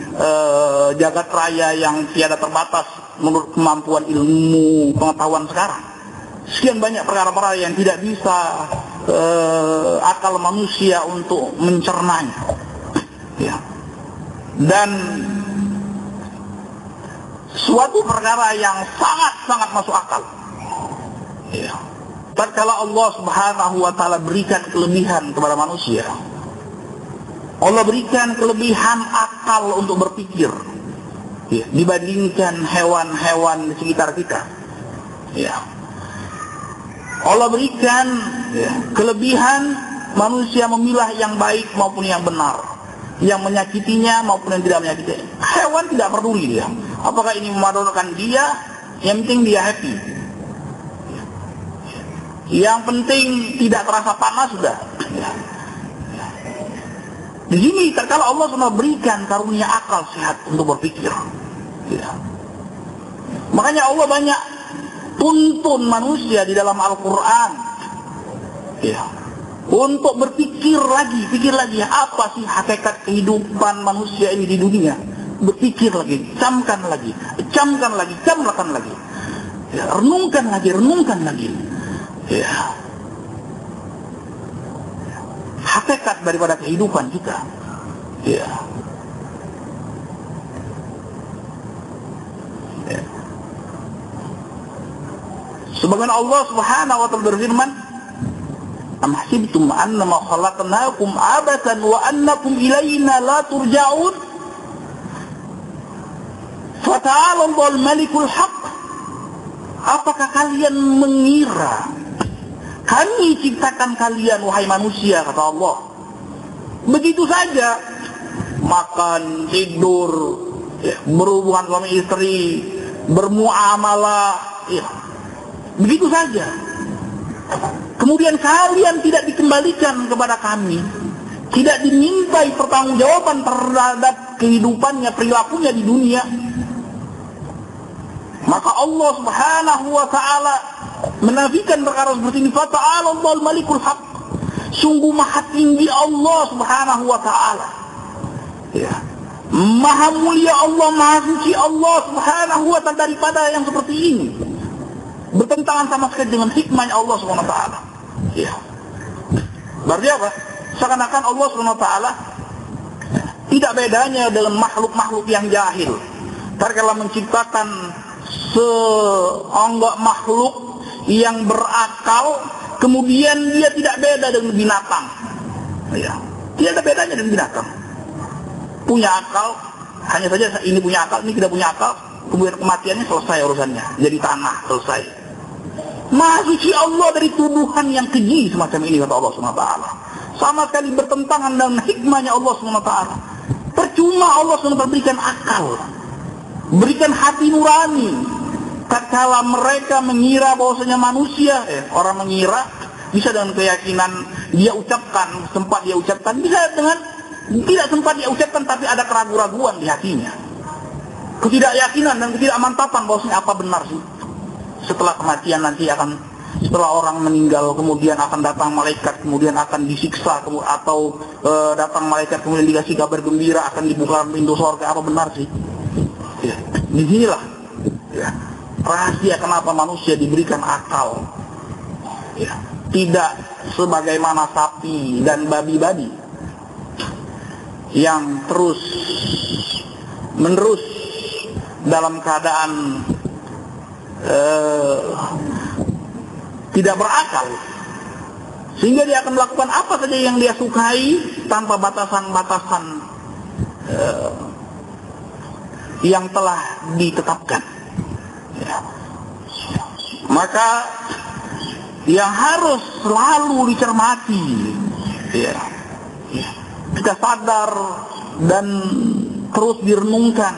jagat raya yang tiada terbatas menurut kemampuan ilmu pengetahuan sekarang. Sekian banyak perkara-perkara yang tidak bisa akal manusia untuk mencernanya. Ya. Dan suatu perkara yang sangat-sangat masuk akal. Ya. Tatkala Allah Subhanahu wa taala berikan kelebihan kepada manusia, Allah berikan kelebihan akal untuk berpikir, ya, dibandingkan hewan-hewan di sekitar kita. Ya. Allah berikan kelebihan manusia memilah yang baik maupun yang benar, yang menyakitinya maupun yang tidak menyakitinya. Hewan tidak peduli dia, apakah ini memadaratkan dia, yang penting dia happy. Yang penting tidak terasa panas sudah. Ya. Di sini terkala Allah sudah berikan karunia akal sehat untuk berpikir. Ya. Makanya Allah banyak tuntun manusia di dalam Al-Quran. Ya. Untuk berpikir lagi, pikir lagi apa sih hakikat kehidupan manusia ini di dunia. Berpikir lagi, camkan lagi. Ya, renungkan lagi. Ya. hakikat daripada kehidupan kita. Ya. Ya. Sebagaimana Allah Subhanahu wa ta'ala berfirman, "Am hasibtum annama khalaqnakum abathan wa annakum ilaina la turja'un? Fata'ala Allahul Malikul Haq." Apakah kalian mengira kami ciptakan kalian wahai manusia, kata Allah, begitu saja makan, tidur, ya, berhubungan suami istri, bermuamalah, ya, begitu saja. Kemudian kalian tidak dikembalikan kepada kami, tidak dimintai pertanggungjawaban terhadap kehidupannya, perilakunya di dunia. Maka Allah Subhanahu wa ta'ala menafikan perkara seperti ini. Fata'ala Allahul Malikul Haq. Sungguh maha tinggi Allah Subhanahu wa ta'ala. Ya. Maha mulia Allah, maha suci Allah Subhanahu wa ta'ala daripada yang seperti ini. Bertentangan sama sekali dengan hikmahnya Allah Subhanahu wa ta'ala. Ya. Berarti apa? Seakan-akan Allah Subhanahu wa ta'ala tidak bedanya dengan makhluk-makhluk yang jahil. Tatkala menciptakan seonggok makhluk yang berakal, kemudian dia tidak beda dengan binatang. Ya, tidak ada bedanya dengan binatang. Punya akal, hanya saja ini punya akal, ini tidak punya akal. Kemudian kematiannya selesai urusannya, jadi tanah, selesai. Maha suci Allah dari tuduhan yang keji semacam ini, kata Allah SWT. Sama sekali bertentangan dengan hikmahnya Allah SWT. Percuma Allah SWT berikan akal, berikan hati nurani. Tatkala mereka mengira bahwasanya manusia, orang mengira bisa dengan keyakinan dia ucapkan, sempat dia ucapkan, bisa dengan tidak sempat dia ucapkan tapi ada keraguan-raguan di hatinya, ketidakyakinan dan ketidakmantapan bahwasanya apa benar sih setelah kematian nanti akan, setelah orang meninggal kemudian akan datang malaikat, kemudian akan disiksa, atau datang malaikat kemudian dikasih kabar gembira akan dibuka pintu surga, apa benar sih? Ya, disinilah ya, rahasia kenapa manusia diberikan akal. Ya, tidak sebagaimana sapi dan babi-babi yang terus menerus dalam keadaan tidak berakal, sehingga dia akan melakukan apa saja yang dia sukai tanpa batasan-batasan yang telah ditetapkan. Ya. Maka yang harus selalu dicermati, ya, kita sadar dan terus direnungkan,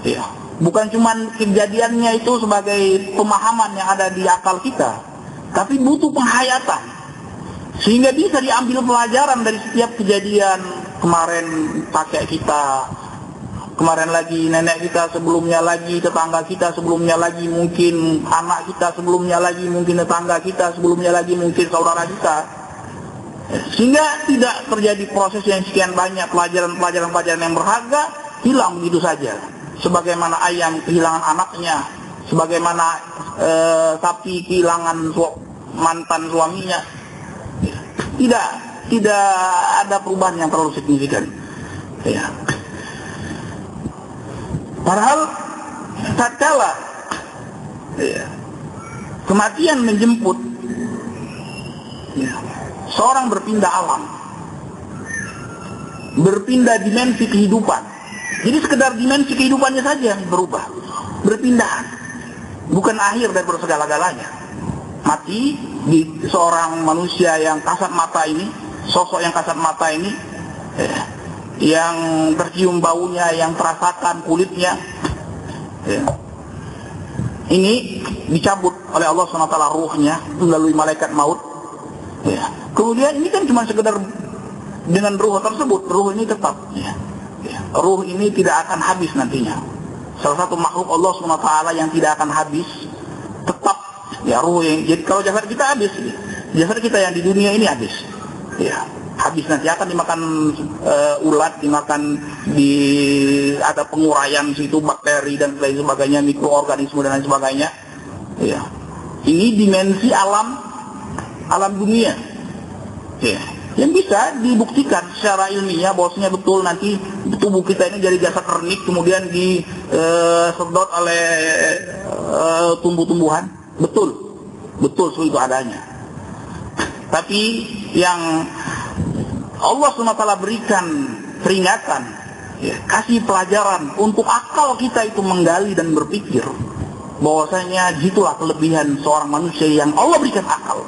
ya, bukan cuma kejadiannya itu sebagai pemahaman yang ada di akal kita, tapi butuh penghayatan sehingga bisa diambil pelajaran dari setiap kejadian. Kemarin kakek kita, kemarin lagi nenek kita, sebelumnya lagi tetangga kita, sebelumnya lagi mungkin anak kita, sebelumnya lagi mungkin tetangga kita, sebelumnya lagi mungkin saudara kita. Sehingga tidak terjadi proses yang sekian banyak pelajaran-pelajaran yang berharga hilang begitu saja. Sebagaimana ayam kehilangan anaknya, sebagaimana sapi kehilangan mantan suaminya. Tidak ada perubahan yang terlalu signifikan. Ya. Padahal tatkala ya, kematian menjemput, ya, seorang berpindah alam, berpindah dimensi kehidupan. Jadi sekedar dimensi kehidupannya saja yang berubah, berpindah, bukan akhir dari segala-galanya. Mati di seorang manusia yang kasat mata ini, sosok yang kasat mata ini, ya, yang tercium baunya, yang terasakan kulitnya, ya, ini dicabut oleh Allah SWT ruhnya melalui malaikat maut. Ya. Kemudian ini kan cuma sekedar dengan ruh tersebut, ruh ini tetap, ya. Ya. Ruh ini tidak akan habis nantinya. Salah satu makhluk Allah SWT yang tidak akan habis, tetap, ya, ruh yang. Jadi kalau jasad kita habis, jasad kita yang di dunia ini habis, ya, habis nanti akan dimakan ulat, dimakan ada penguraian situ bakteri dan lain sebagainya, mikroorganisme dan lain sebagainya. Ya. Ini dimensi alam dunia. Ya. yang bisa dibuktikan secara ilmiah bahwasanya betul nanti tubuh kita ini jadi jasa kernik kemudian disedot oleh tumbuh-tumbuhan. Betul itu adanya. Tapi yang Allah SWT berikan peringatan, ya, kasih pelajaran untuk akal kita itu menggali dan berpikir bahwasanya gitulah kelebihan seorang manusia yang Allah berikan akal.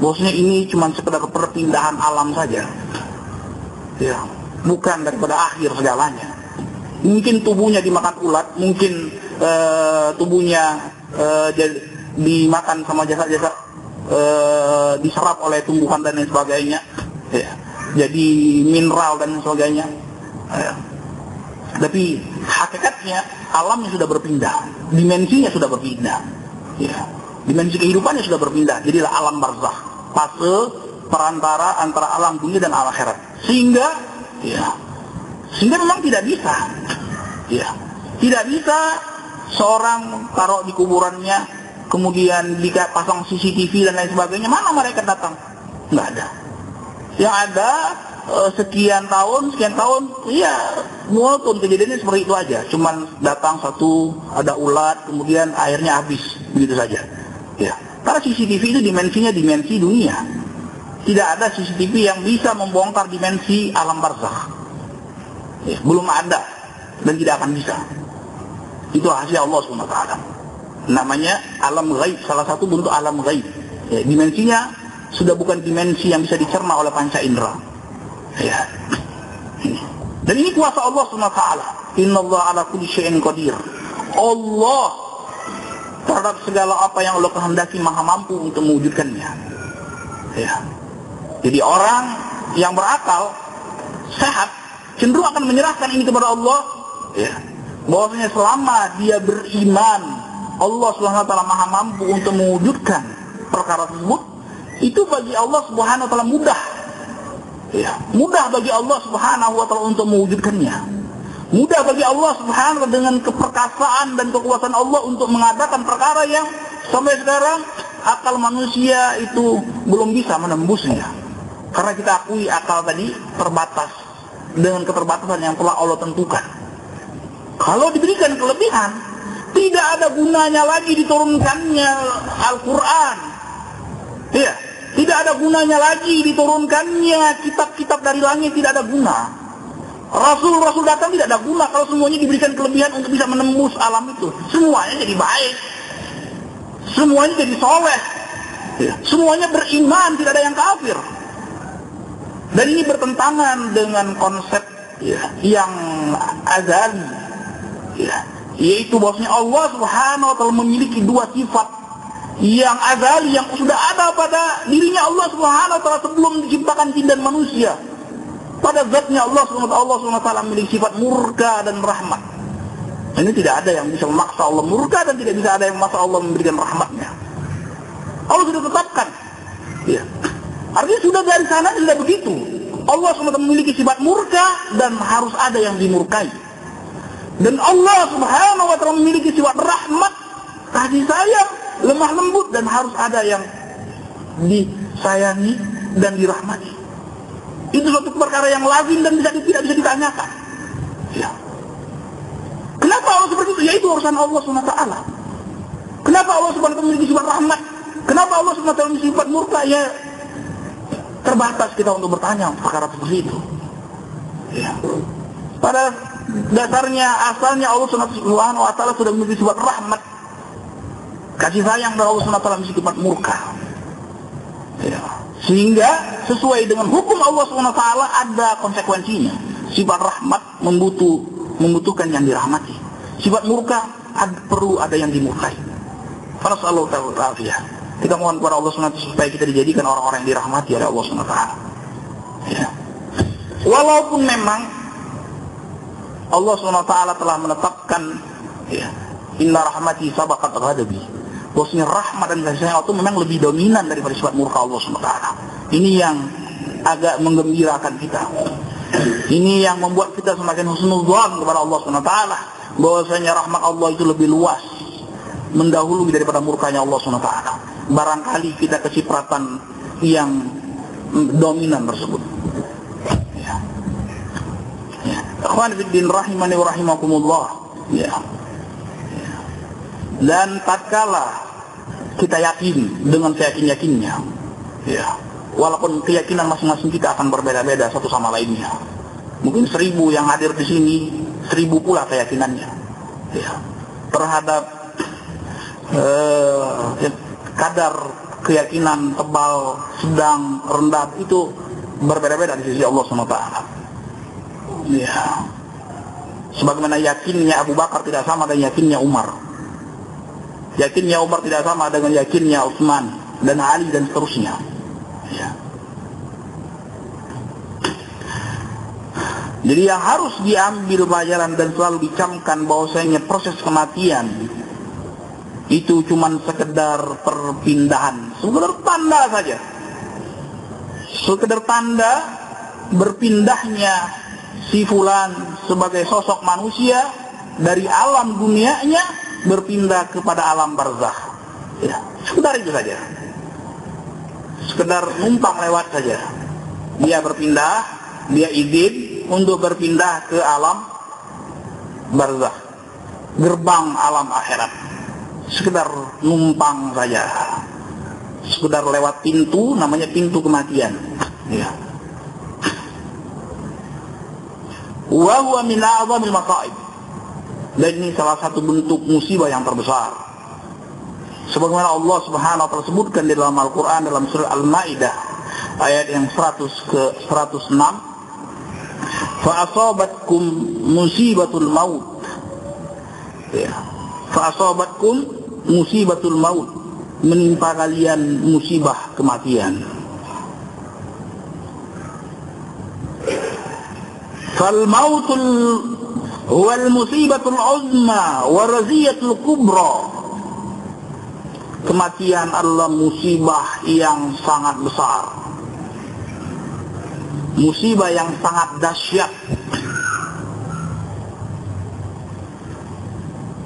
Bahwasanya ini cuma sekedar perpindahan alam saja, ya, bukan daripada akhir segalanya. Mungkin tubuhnya dimakan ulat, mungkin tubuhnya dimakan sama jasa-jasa, diserap oleh tumbuhan dan lain sebagainya, ya, jadi mineral dan sebagainya, ya. Tapi hakikatnya alamnya sudah berpindah, dimensinya sudah berpindah, ya. Dimensi kehidupannya sudah berpindah, jadilah alam barzakh, fase perantara antara alam dunia dan alam akhirat. Sehingga memang tidak bisa, ya, tidak bisa seorang taruh di kuburannya, kemudian pasang CCTV dan lain sebagainya, mana mereka datang? Nggak ada. Yang ada sekian tahun, ya monoton kejadiannya seperti itu aja. Cuman datang satu, ada ulat, kemudian airnya habis, begitu saja. Ya, karena CCTV itu dimensinya dimensi dunia. Tidak ada CCTV yang bisa membongkar dimensi alam barzakh. Ya, belum ada dan tidak akan bisa. Itu rahasia Allah SWT. Namanya alam ghaib, salah satu bentuk alam ghaib. Ya, dimensinya sudah bukan dimensi yang bisa dicerna oleh panca indera. Ya. Dan ini kuasa Allah SWT. Innallaha ala kulli syai'in qadir. Allah terhadap segala apa yang Allah kehendaki maha mampu untuk mewujudkannya. Ya. Jadi orang yang berakal sehat cenderung akan menyerahkan ini kepada Allah, ya. Bahwasanya selama dia beriman Allah SWT maha mampu untuk mewujudkan perkara tersebut, itu bagi Allah Subhanahu wa taala mudah. Ya, mudah bagi Allah Subhanahu wa taala untuk mewujudkannya. Mudah bagi Allah Subhanahu wa taala dengan keperkasaan dan kekuasaan Allah untuk mengadakan perkara yang sampai sekarang akal manusia itu belum bisa menembusnya. Karena kita akui akal tadi terbatas dengan keterbatasan yang telah Allah tentukan. Kalau diberikan kelebihan, tidak ada gunanya lagi diturunkannya Al-Quran. Ya, tidak ada gunanya lagi diturunkannya kitab-kitab dari langit, tidak ada guna. Rasul-rasul datang tidak ada guna kalau semuanya diberikan kelebihan untuk bisa menembus alam itu. Semuanya jadi baik, semuanya jadi soleh, ya, semuanya beriman, tidak ada yang kafir. Dan ini bertentangan dengan konsep, ya, yang azali, ya, yaitu bahwasanya Allah Subhanahu wa taala memiliki dua sifat yang azali, yang sudah ada pada dirinya Allah Subhanahu wa taala sebelum diciptakan jin dan manusia. Pada zatnya Allah SWT memiliki sifat murka dan rahmat. Ini tidak ada yang bisa memaksa Allah murka dan tidak bisa ada yang memaksa Allah memberikan rahmatnya. Allah sudah tetapkan, ya. Artinya sudah dari sana sudah begitu. Allah SWT memiliki sifat murka dan harus ada yang dimurkai. Dan Allah Subhanahu wa taala memiliki sifat rahmat, kasih sayang, lemah lembut, dan harus ada yang disayangi dan dirahmati. Itu suatu perkara yang lazim dan tidak bisa ditanyakan. Ya. Kenapa Allah seperti itu? Ya itu urusan Allah SWT. Kenapa Allah SWT memiliki sifat rahmat? Kenapa Allah SWT memiliki sifat murka? Ya, terbatas kita untuk bertanya perkara seperti itu. Ya. Pada dasarnya, asalnya Allah SWT sudah memiliki sifat rahmat, kasih sayang, dan Allah SWT memiliki sifat murka. Ya. Sehingga sesuai dengan hukum Allah SWT ada konsekuensinya. Sifat rahmat membutuhkan yang dirahmati. Sifat murka perlu ada yang dimurkai. Fasallallahu ta'ala. Kita mohon kepada Allah SWT supaya kita dijadikan orang-orang yang dirahmati oleh Allah SWT. Ya. Walaupun memang Allah SWT telah menetapkan, ya, inna rahmati sabaqat ghadabi, bahwasanya rahmat dan kasih sayang itu memang lebih dominan daripada sifat murka Allah SWT. Ini yang agak menggembirakan kita. Ini yang membuat kita semakin husnudzan kepada Allah SWT, bahwasanya rahmat Allah itu lebih luas, mendahului daripada murkanya Allah SWT. Barangkali kita kecipratan yang dominan tersebut. Ya. Ya. Ikhwan fiddin rahimani wa rahimakumullah. Ya. Ya. Dan tatkala kita yakin dengan seyakin-yakinnya, ya, walaupun keyakinan masing-masing kita akan berbeda-beda satu sama lainnya. Mungkin 1000 yang hadir di sini, 1000 pula keyakinannya, ya, terhadap kadar keyakinan tebal, sedang, rendah itu berbeda-beda di sisi Allah SWT. Ya. Sebagaimana yakinnya Abu Bakar tidak sama dengan yakinnya Umar. Yakinnya Umar tidak sama dengan yakinnya Utsman dan Ali dan seterusnya. Ya. Jadi yang harus diambil pelajaran dan selalu dicamkan bahwasanya proses kematian itu cuma sekedar perpindahan, sekedar tanda saja. Sekedar tanda berpindahnya si fulan sebagai sosok manusia dari alam dunianya berpindah kepada alam barzakh. Ya, sekedar itu saja. Sekedar numpang lewat saja. Dia berpindah, dia izin untuk berpindah ke alam barzakh, gerbang alam akhirat. Sekedar numpang saja. Sekedar lewat pintu, namanya pintu kematian. Ya. Wa huwa min a'zamil masa'ib. Dan ini salah satu bentuk musibah yang terbesar. Sebagaimana Allah Subhanahu wa taala sebutkan di dalam Al-Qur'an dalam surah Al-Maidah ayat yang 100 ke 106, fa asabatkum musibatul maut. Ya. Fa asabatkum musibatul maut, menimpa kalian musibah kematian. Fal mautul huwal musibatul uzma wa raziyatul kubra. Kematian adalah musibah yang sangat besar, musibah yang sangat dahsyat.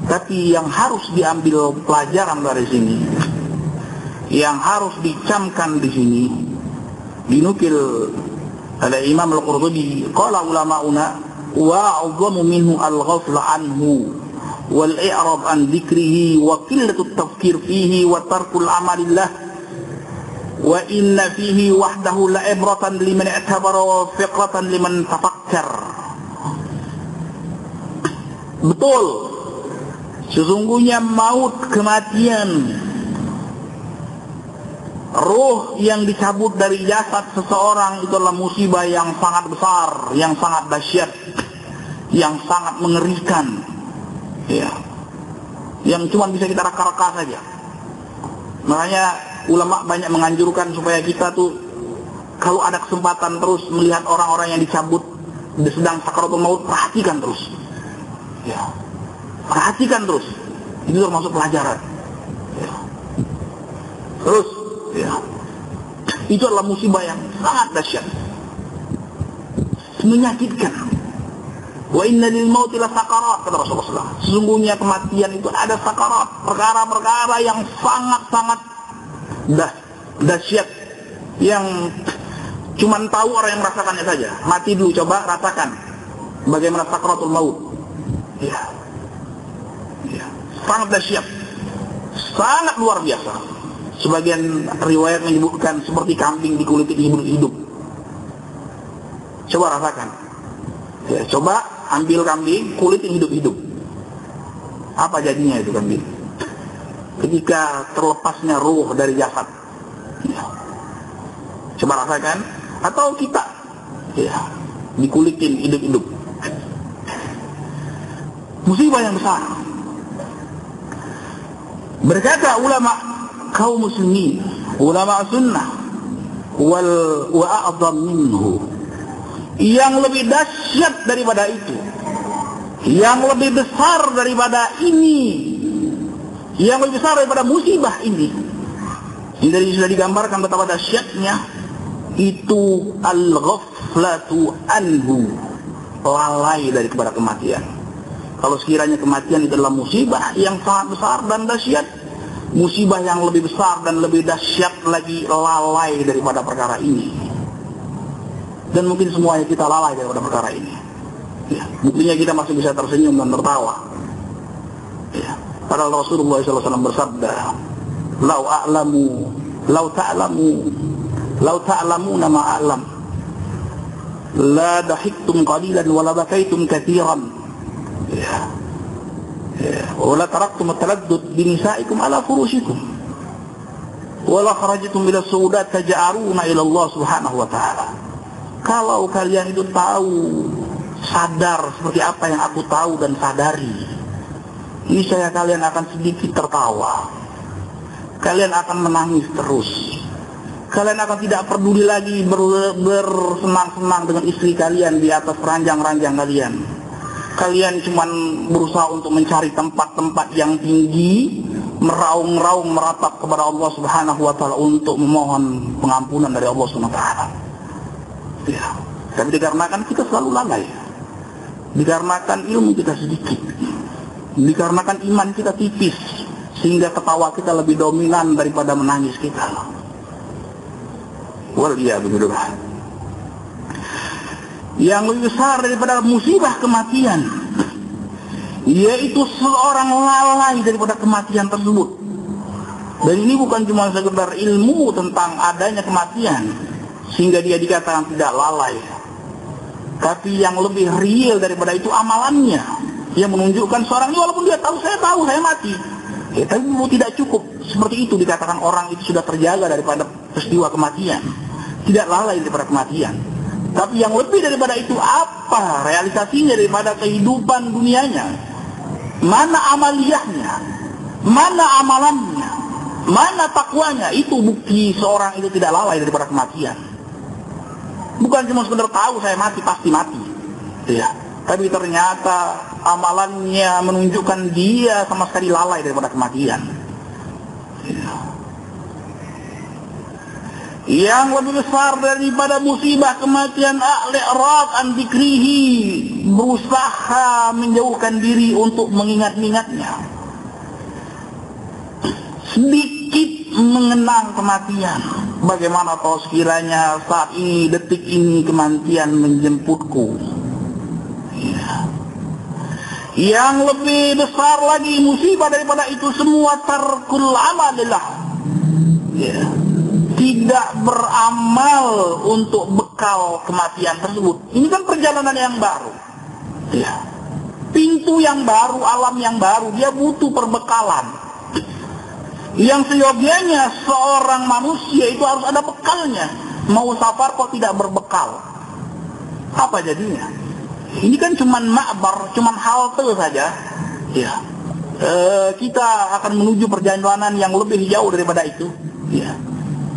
Tapi yang harus diambil pelajaran dari sini, yang harus dicamkan di sini, dinukil oleh Imam Al-Qurtubi, qala ulama'una wa 'azzamu minhu al-ghafla anhu wal i'rab an dzikrihi wa qillatut tafkir fihi wa tarkul amalillah wa inna fihi wahdahu la ibratan liman i'tabara wa fiqratan liman tafakkar. Betul, sesungguhnya maut, kematian, ruh yang dicabut dari jasad seseorang itu adalah musibah yang sangat besar, yang sangat dahsyat, yang sangat mengerikan, ya, yang cuma bisa kita reka-reka saja. Makanya ulama banyak menganjurkan supaya kita tuh kalau ada kesempatan terus melihat orang-orang yang dicabut sedang sakaratul maut, perhatikan terus, ya, perhatikan terus. Itu termasuk pelajaran, ya. Terus, ya, itu adalah musibah yang sangat dahsyat, menyakitkan. Wa inna lil mauti la sakarat, kata Rasulullah. Sesungguhnya kematian itu ada sakarat, perkara-perkara yang sangat-sangat dahsyat, yang cuman tahu orang yang merasakannya saja. Mati dulu, coba rasakan bagaimana sakaratul maut. Ya, ya, sangat dahsyat, sangat luar biasa. Sebagian riwayat menyebutkan seperti kambing dikulitin hidup-hidup. Coba rasakan. Ya, coba ambil kambing, kulitin hidup-hidup. Apa jadinya itu kambing? Ketika terlepasnya ruh dari jasad. Ya. Coba rasakan. Atau kita, ya, dikulitin hidup-hidup. Musibah yang besar. Berkata ulama kaum muslimin, ulama sunnah, wa a'zam minhu, yang lebih dahsyat daripada itu, yang lebih besar daripada ini, yang lebih besar daripada musibah ini. Ini dari sudah digambarkan betapa dahsyatnya itu al-ghaflatu anhu, lalai dari kepada kematian. Kalau sekiranya kematian itu adalah musibah yang sangat besar dan dahsyat, musibah yang lebih besar dan lebih dahsyat lagi lalai daripada perkara ini. Dan mungkin semuanya kita lalai daripada perkara ini. Ya, buktinya kita masih bisa tersenyum dan tertawa. Ya. Padahal Rasulullah SAW bersabda, lau ta'lamuna ma a'lam, la dahiktum qalilan wa la bakaitum katsiran. Ya. Ya. Wa la taraktum at-taladdud bi nisaikum ala furushikum. Wa la kharajtum ila suudat taj'aruna ila Allah Subhanahu wa ta'ala. Kalau kalian itu tahu, sadar seperti apa yang aku tahu dan sadari, niscaya kalian akan sedikit tertawa. Kalian akan menangis terus. Kalian akan tidak peduli lagi bersenang-senang dengan istri kalian di atas ranjang-ranjang kalian. Kalian cuma berusaha untuk mencari tempat-tempat yang tinggi, meraung-raung meratap kepada Allah Subhanahu wa ta'ala untuk memohon pengampunan dari Allah Subhanahu wa ta'ala. Ya. Tapi dikarenakan kita selalu lalai, dikarenakan ilmu kita sedikit, dikarenakan iman kita tipis, sehingga ketawa kita lebih dominan daripada menangis kita. Waliyahbillah. Yang lebih besar daripada musibah kematian, yaitu seorang lalai daripada kematian tersebut. Dan ini bukan cuma sekedar ilmu tentang adanya kematian sehingga dia dikatakan tidak lalai, tapi yang lebih real daripada itu amalannya, yang menunjukkan seorang ini walaupun dia tahu saya mati, ya, tapi tidak cukup seperti itu dikatakan orang itu sudah terjaga daripada peristiwa kematian, tidak lalai daripada kematian. Tapi yang lebih daripada itu apa realisasinya daripada kehidupan dunianya, mana amaliyahnya, mana amalannya, mana takwanya, itu bukti seorang itu tidak lalai daripada kematian. Bukan cuma sekedar tahu saya mati, pasti mati, ya. Tapi ternyata amalannya menunjukkan dia sama sekali lalai daripada kematian. Ya. Yang lebih besar daripada musibah kematian, al-i'rad an dzikrihi, berusaha menjauhkan diri untuk mengingat-ingatnya, sedikit mengenang kematian. Bagaimana kalau sekiranya saat ini, detik ini kematian menjemputku, ya. Yang lebih besar lagi musibah daripada itu semua, tarkul amalillah, ya. Tidak beramal untuk bekal kematian tersebut. Ini kan perjalanan yang baru, ya. Pintu yang baru, alam yang baru, dia butuh perbekalan. Yang seyogianya seorang manusia itu harus ada bekalnya. Mau safar kok tidak berbekal, apa jadinya? Ini kan cuman ma'bar, cuman halte saja, ya. Kita akan menuju perjalanan yang lebih jauh daripada itu, ya.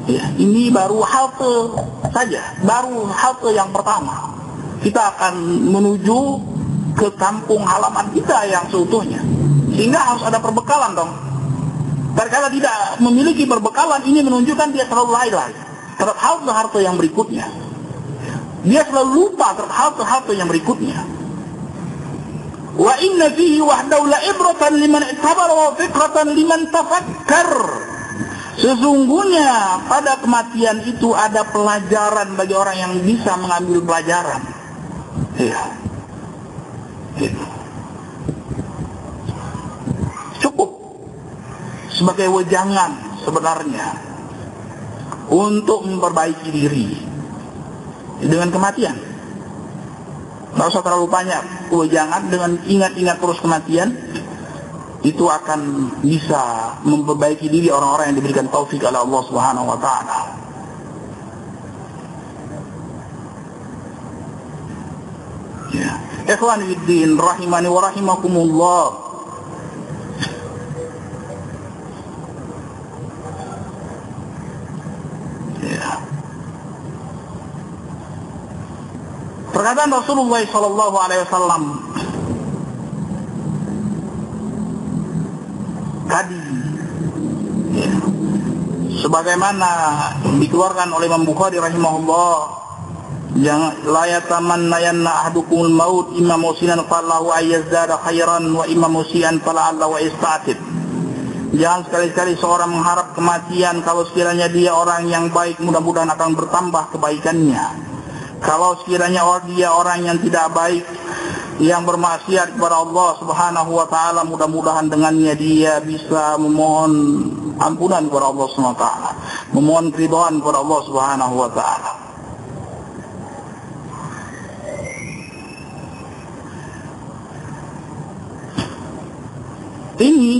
Ya, ini baru halte saja, baru halte yang pertama. Kita akan menuju ke kampung halaman kita yang seutuhnya, sehingga harus ada perbekalan dong. Terkala tidak memiliki perbekalan, ini menunjukkan dia selalu lalai terhadap halte-halte yang berikutnya. Dia selalu lupa terhadap halte-halte yang berikutnya. Wa inna fihi wahdahu la ibratan liman i'tabara wa fikratan liman tafakkar. Sesungguhnya pada kematian itu ada pelajaran bagi orang yang bisa mengambil pelajaran. Ya. Cukup sebagai wejangan sebenarnya untuk memperbaiki diri dengan kematian. Tidak usah terlalu banyak wejangan, dengan ingat-ingat terus kematian, itu akan bisa memperbaiki diri orang-orang yang diberikan taufik oleh Allah Subhanahu wa ta'ala. Ya. Ikhwan fiddin rahimani wa rahimakumullah. Perkataan Rasulullah sallallahu alaihi wasallam tadi, ya, sebagaimana dikeluarkan oleh Imam Bukhari rahimahullah, jangan la yatamannayanna ahadukumul maut imma musinan falahu ayyazdada khairan wa imma musian fala'allahu yasta'tib. Jangan sekali-kali seorang mengharap kematian kalau sekiranya dia orang yang baik, mudah-mudahan akan bertambah kebaikannya. Kalau sekiranya dia orang yang tidak baik, yang bermaksiat kepada Allah Subhanahu wa taala, mudah-mudahan dengannya dia bisa memohon ampunan kepada Allah Subhanahu wa taala, memohon keridhaan kepada Allah Subhanahu wa taala. Ini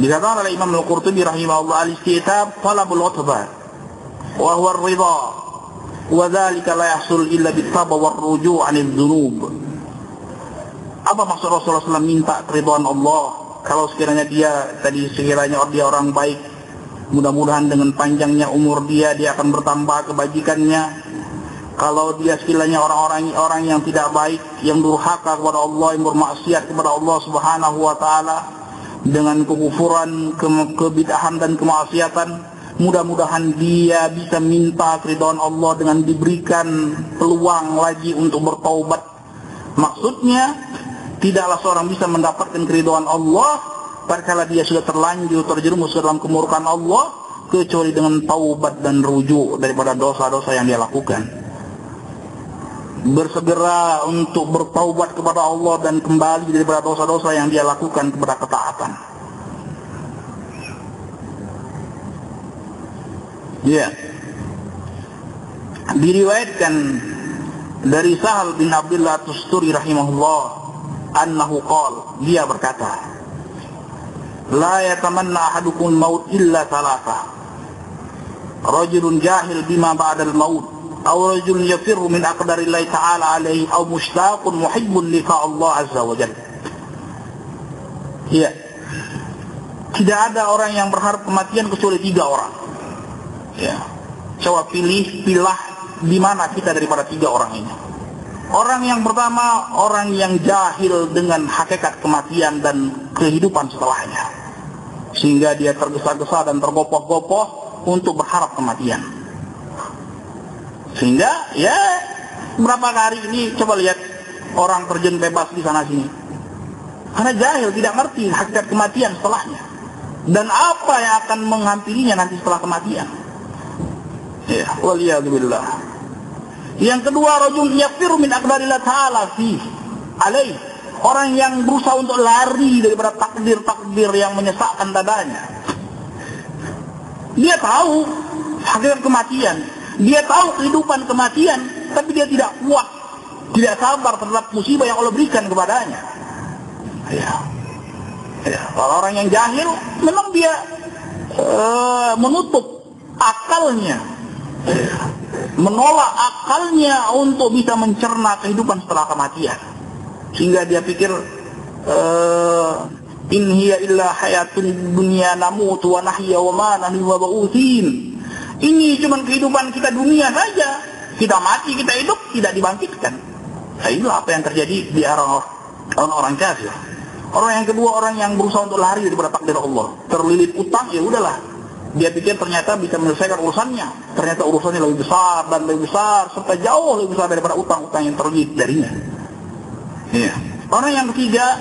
dikatakan oleh Imam Al-Qurtubi rahimahullah, al-istitab talabul utbah wa huwa ar-ridha wa dzalika la yahsul illa bit-tawbah war-ruju' 'anil dzunub. Apa maksud Rasulullah SAW minta keridhaan Allah? Kalau sekiranya dia orang baik, mudah-mudahan dengan panjangnya umur dia akan bertambah kebajikannya. Kalau dia sekiranya orang yang tidak baik, yang durhaka kepada Allah, yang bermaksiat kepada Allah Subhanahu wa taala dengan kekufuran, kebid'ahan dan kemaksiatan, mudah-mudahan dia bisa minta keridhaan Allah dengan diberikan peluang lagi untuk bertaubat. Maksudnya, tidaklah seorang bisa mendapatkan keridhaan Allah tatkala dia sudah terlanjur terjerumus dalam kemurkaan Allah, kecuali dengan taubat dan rujuk daripada dosa-dosa yang dia lakukan. Bersegera untuk bertaubat kepada Allah dan kembali daripada dosa-dosa yang dia lakukan kepada ketaatan. Ya. Diriwayatkan dari Sahal bin Abdullah Tusturi rahimahullah annahu qala, dia berkata, la yatamanna ahadukum maut illa thalatha, rajulun jahil bima ba'dal maut, aw rajulun yafirru min aqdarillahi ta'ala alaihi, aw mushtaqun muhibbun liqa Allah azza wa jalla. Ya, tidak ada orang yang berharap kematian kecuali 3 orang. Ya, coba pilah di mana kita daripada 3 orang ini. Orang yang pertama, orang yang jahil dengan hakikat kematian dan kehidupan setelahnya, sehingga dia tergesa-gesa dan tergopoh-gopoh untuk berharap kematian. Sehingga ya berapa hari ini coba lihat orang terjun bebas di sana sini, karena jahil, tidak mengerti hakikat kematian setelahnya dan apa yang akan menghampirinya nanti setelah kematian. Ya, waliyadzubillah. Yang kedua, rajul yafiru min aqdarillah ta'ala fi alaih, orang yang berusaha untuk lari daripada takdir-takdir yang menyesakkan dadanya. Dia tahu hakikat kematian, dia tahu kehidupan kematian, tapi dia tidak kuat, tidak sabar terhadap musibah yang Allah berikan kepadanya. Ya. Kalau orang yang jahil, memang dia menutup akalnya, menolak akalnya untuk bisa mencerna kehidupan setelah kematian, sehingga dia pikir in hiya illa hayatun dunya namutu wa nahya wa ma nahnu mab'utsin. Ini cuma kehidupan kita dunia saja, kita mati, kita hidup, tidak dibangkitkan. Nah, inilah apa yang terjadi di orang kafir. Orang yang kedua, orang yang berusaha untuk lari daripada takdir Allah, terlilit utang, ya udahlah, dia pikir ternyata bisa menyelesaikan urusannya, ternyata urusannya lebih besar dan lebih besar, serta jauh lebih besar daripada utang-utang yang terlilit darinya. Ya. Orang yang ketiga,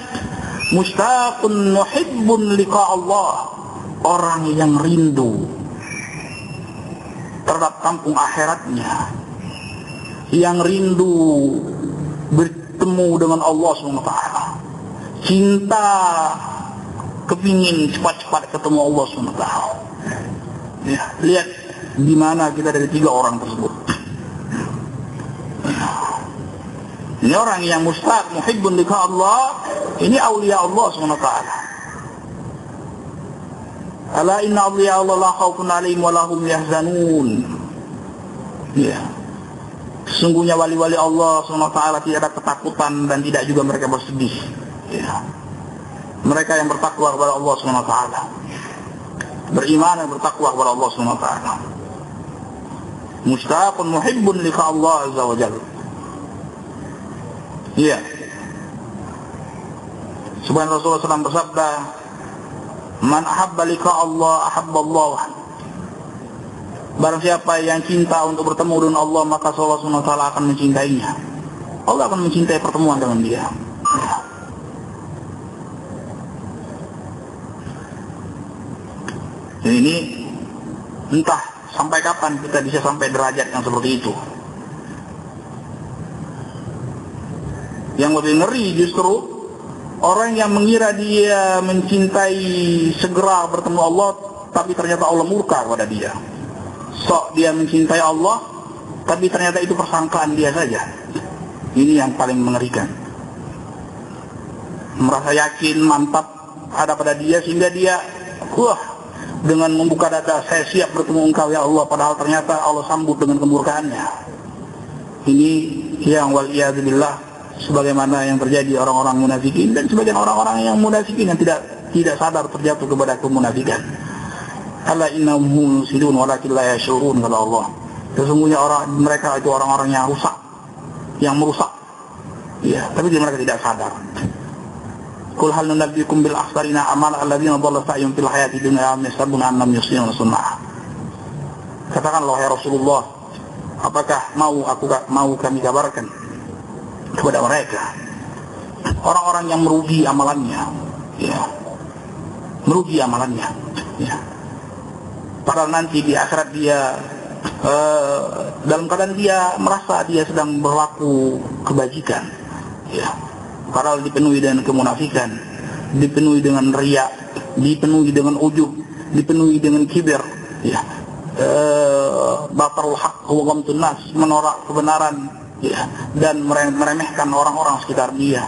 mushtaqun muhibbun liqa Allah, orang yang rindu terhadap kampung akhiratnya, yang rindu bertemu dengan Allah SWT, cinta, kepingin cepat-cepat ketemu Allah SWT. Ya, lihat di mana kita dari 3 orang tersebut. Ini orang yang mustaq muhibbun liqa Allah, ini aulia Allah SWT. Ala inna awliya Allah la khaufun alaihim wa lahum yahzanun. Ya. Sesungguhnya wali-wali Allah SWT tidak ada ketakutan dan tidak juga mereka bersedih. Ya. Mereka yang bertakwa kepada Allah SWT, beriman dan bertakwa kepada Allah SWT. Mushtaqun muhibbun liqa Allah azza wa jalla. Iya. Subhanahu Rasulullah SAW bersabda, man ahabba liqa Allah ahabba Allah. Barang siapa yang cinta untuk bertemu dengan Allah, maka Allah SWT akan mencintainya. Allah akan mencintai pertemuan dengan dia. Ya. Dan ini entah sampai kapan kita bisa sampai derajat yang seperti itu. Yang lebih ngeri justru orang yang mengira dia mencintai segera bertemu Allah, tapi ternyata Allah murka kepada dia. Sok dia mencintai Allah, tapi ternyata itu persangkaan dia saja. Ini yang paling mengerikan. Merasa yakin, mantap ada pada dia, sehingga dia dengan membuka dada, saya siap bertemu engkau ya Allah, padahal ternyata Allah sambut dengan kemurkaannya. Ini yang waliyadzubillah, sebagaimana yang terjadi orang-orang munafikin dan sebagian orang-orang yang munafikin yang tidak sadar terjatuh kepada kemunafikan. Ala innahum musilun walakin la yashurun, kata Allah. Sesungguhnya mereka itu orang-orang yang rusak, yang merusak. Ya, tapi mereka tidak sadar. Qul hal nunabbiukum bil akhsarina amal alladziina dhalla sa'yuhum fil hayati dunya wa yahsabuna annahum yuhsinuna sun'a. Katakanlah ya Rasulullah, apakah mau kami kabarkan kepada mereka orang-orang yang merugi amalannya, ya, merugi amalannya, ya. Padahal nanti di akhirat dia dalam keadaan dia merasa dia sedang berlaku kebajikan, ya. Padahal dipenuhi dengan kemunafikan, dipenuhi dengan riya, dipenuhi dengan ujub, dipenuhi dengan kibir, ya. Batarul haq wa ghamtun nas, menolak kebenaran, ya, dan meremehkan orang-orang sekitar dia,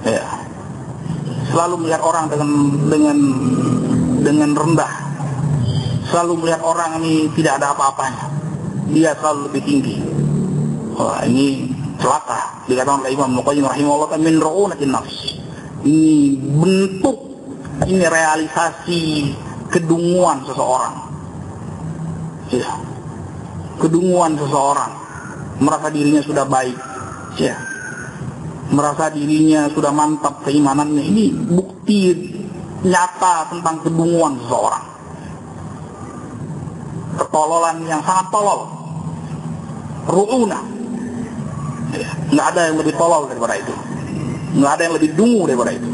ya. Selalu melihat orang dengan rendah, selalu melihat orang ini tidak ada apa-apanya, dia selalu lebih tinggi. Wah, ini celaka. Dikatakan oleh Imam Al-Qayyim rahimahullah, min ru'unatin nafs. Ini bentuk, ini realisasi kedunguan seseorang, ya. Kedunguan seseorang, merasa dirinya sudah baik, ya, merasa dirinya sudah mantap keimanannya. Ini bukti nyata tentang kedunguan seseorang, ketololan yang sangat tolol, ru'unah, ya. Nggak ada yang lebih tolol daripada itu, nggak ada yang lebih dungu daripada itu.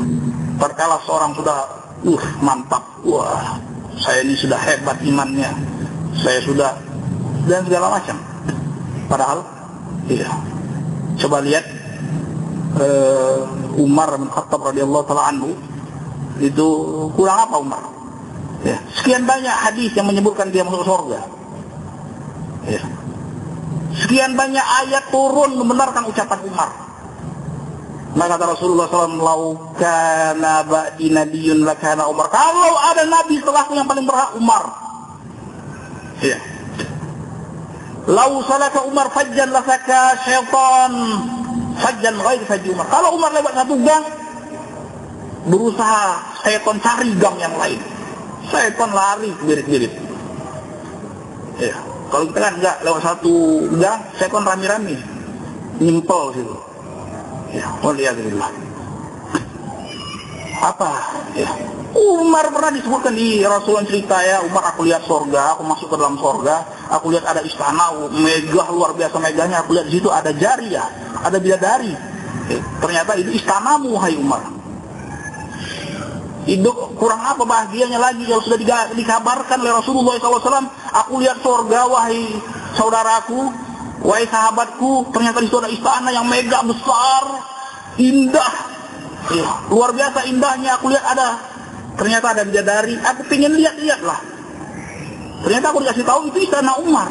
Terkala seorang sudah mantap, wah, saya ini sudah hebat imannya, saya sudah, dan segala macam. Padahal, iya, coba lihat Umar bin Khattab radhiyallahu taala anhu, itu kurang apa Umar? Ya, sekian banyak hadis yang menyebutkan dia masuk surga. Ya. Sekian banyak ayat turun membenarkan ucapan Umar. Maka kata Rasulullah SAW, "Lau kana ba'di nabiyyun lakana Umar." Kalau ada nabi setelahku yang paling berhak, Umar. Ya. "Lau salaka Umar fajjan lasaka syaitan fajjan ghairi fajji Umar." Kalau Umar lewat satu gang, berusaha syaitan cari gang yang lain. Syaitan lari birit-birit. Ya. Kalau kita kan enggak, lewat satu gang, syaitan rami-rami nyimpel situ. Ya, waliyadzubillah. Apa? Ya. Umar pernah disebutkan di Rasulullah cerita, ya, Umar, aku lihat surga, aku masuk ke dalam surga, aku lihat ada istana megah, luar biasa megahnya, aku lihat di situ ada jariyah, ada bidadari. Ternyata itu istanamu, hai Umar. Hidup kurang apa bahagianya lagi kalau sudah dikabarkan oleh Rasulullah SAW, aku lihat surga, wahai saudaraku, wahai sahabatku, ternyata di situ ada istana yang megah, besar, indah, ya, luar biasa indahnya. Aku lihat ternyata ada bidadari, aku pengen lihat-lihatlah. Ternyata aku dikasih tahu itu istana Umar.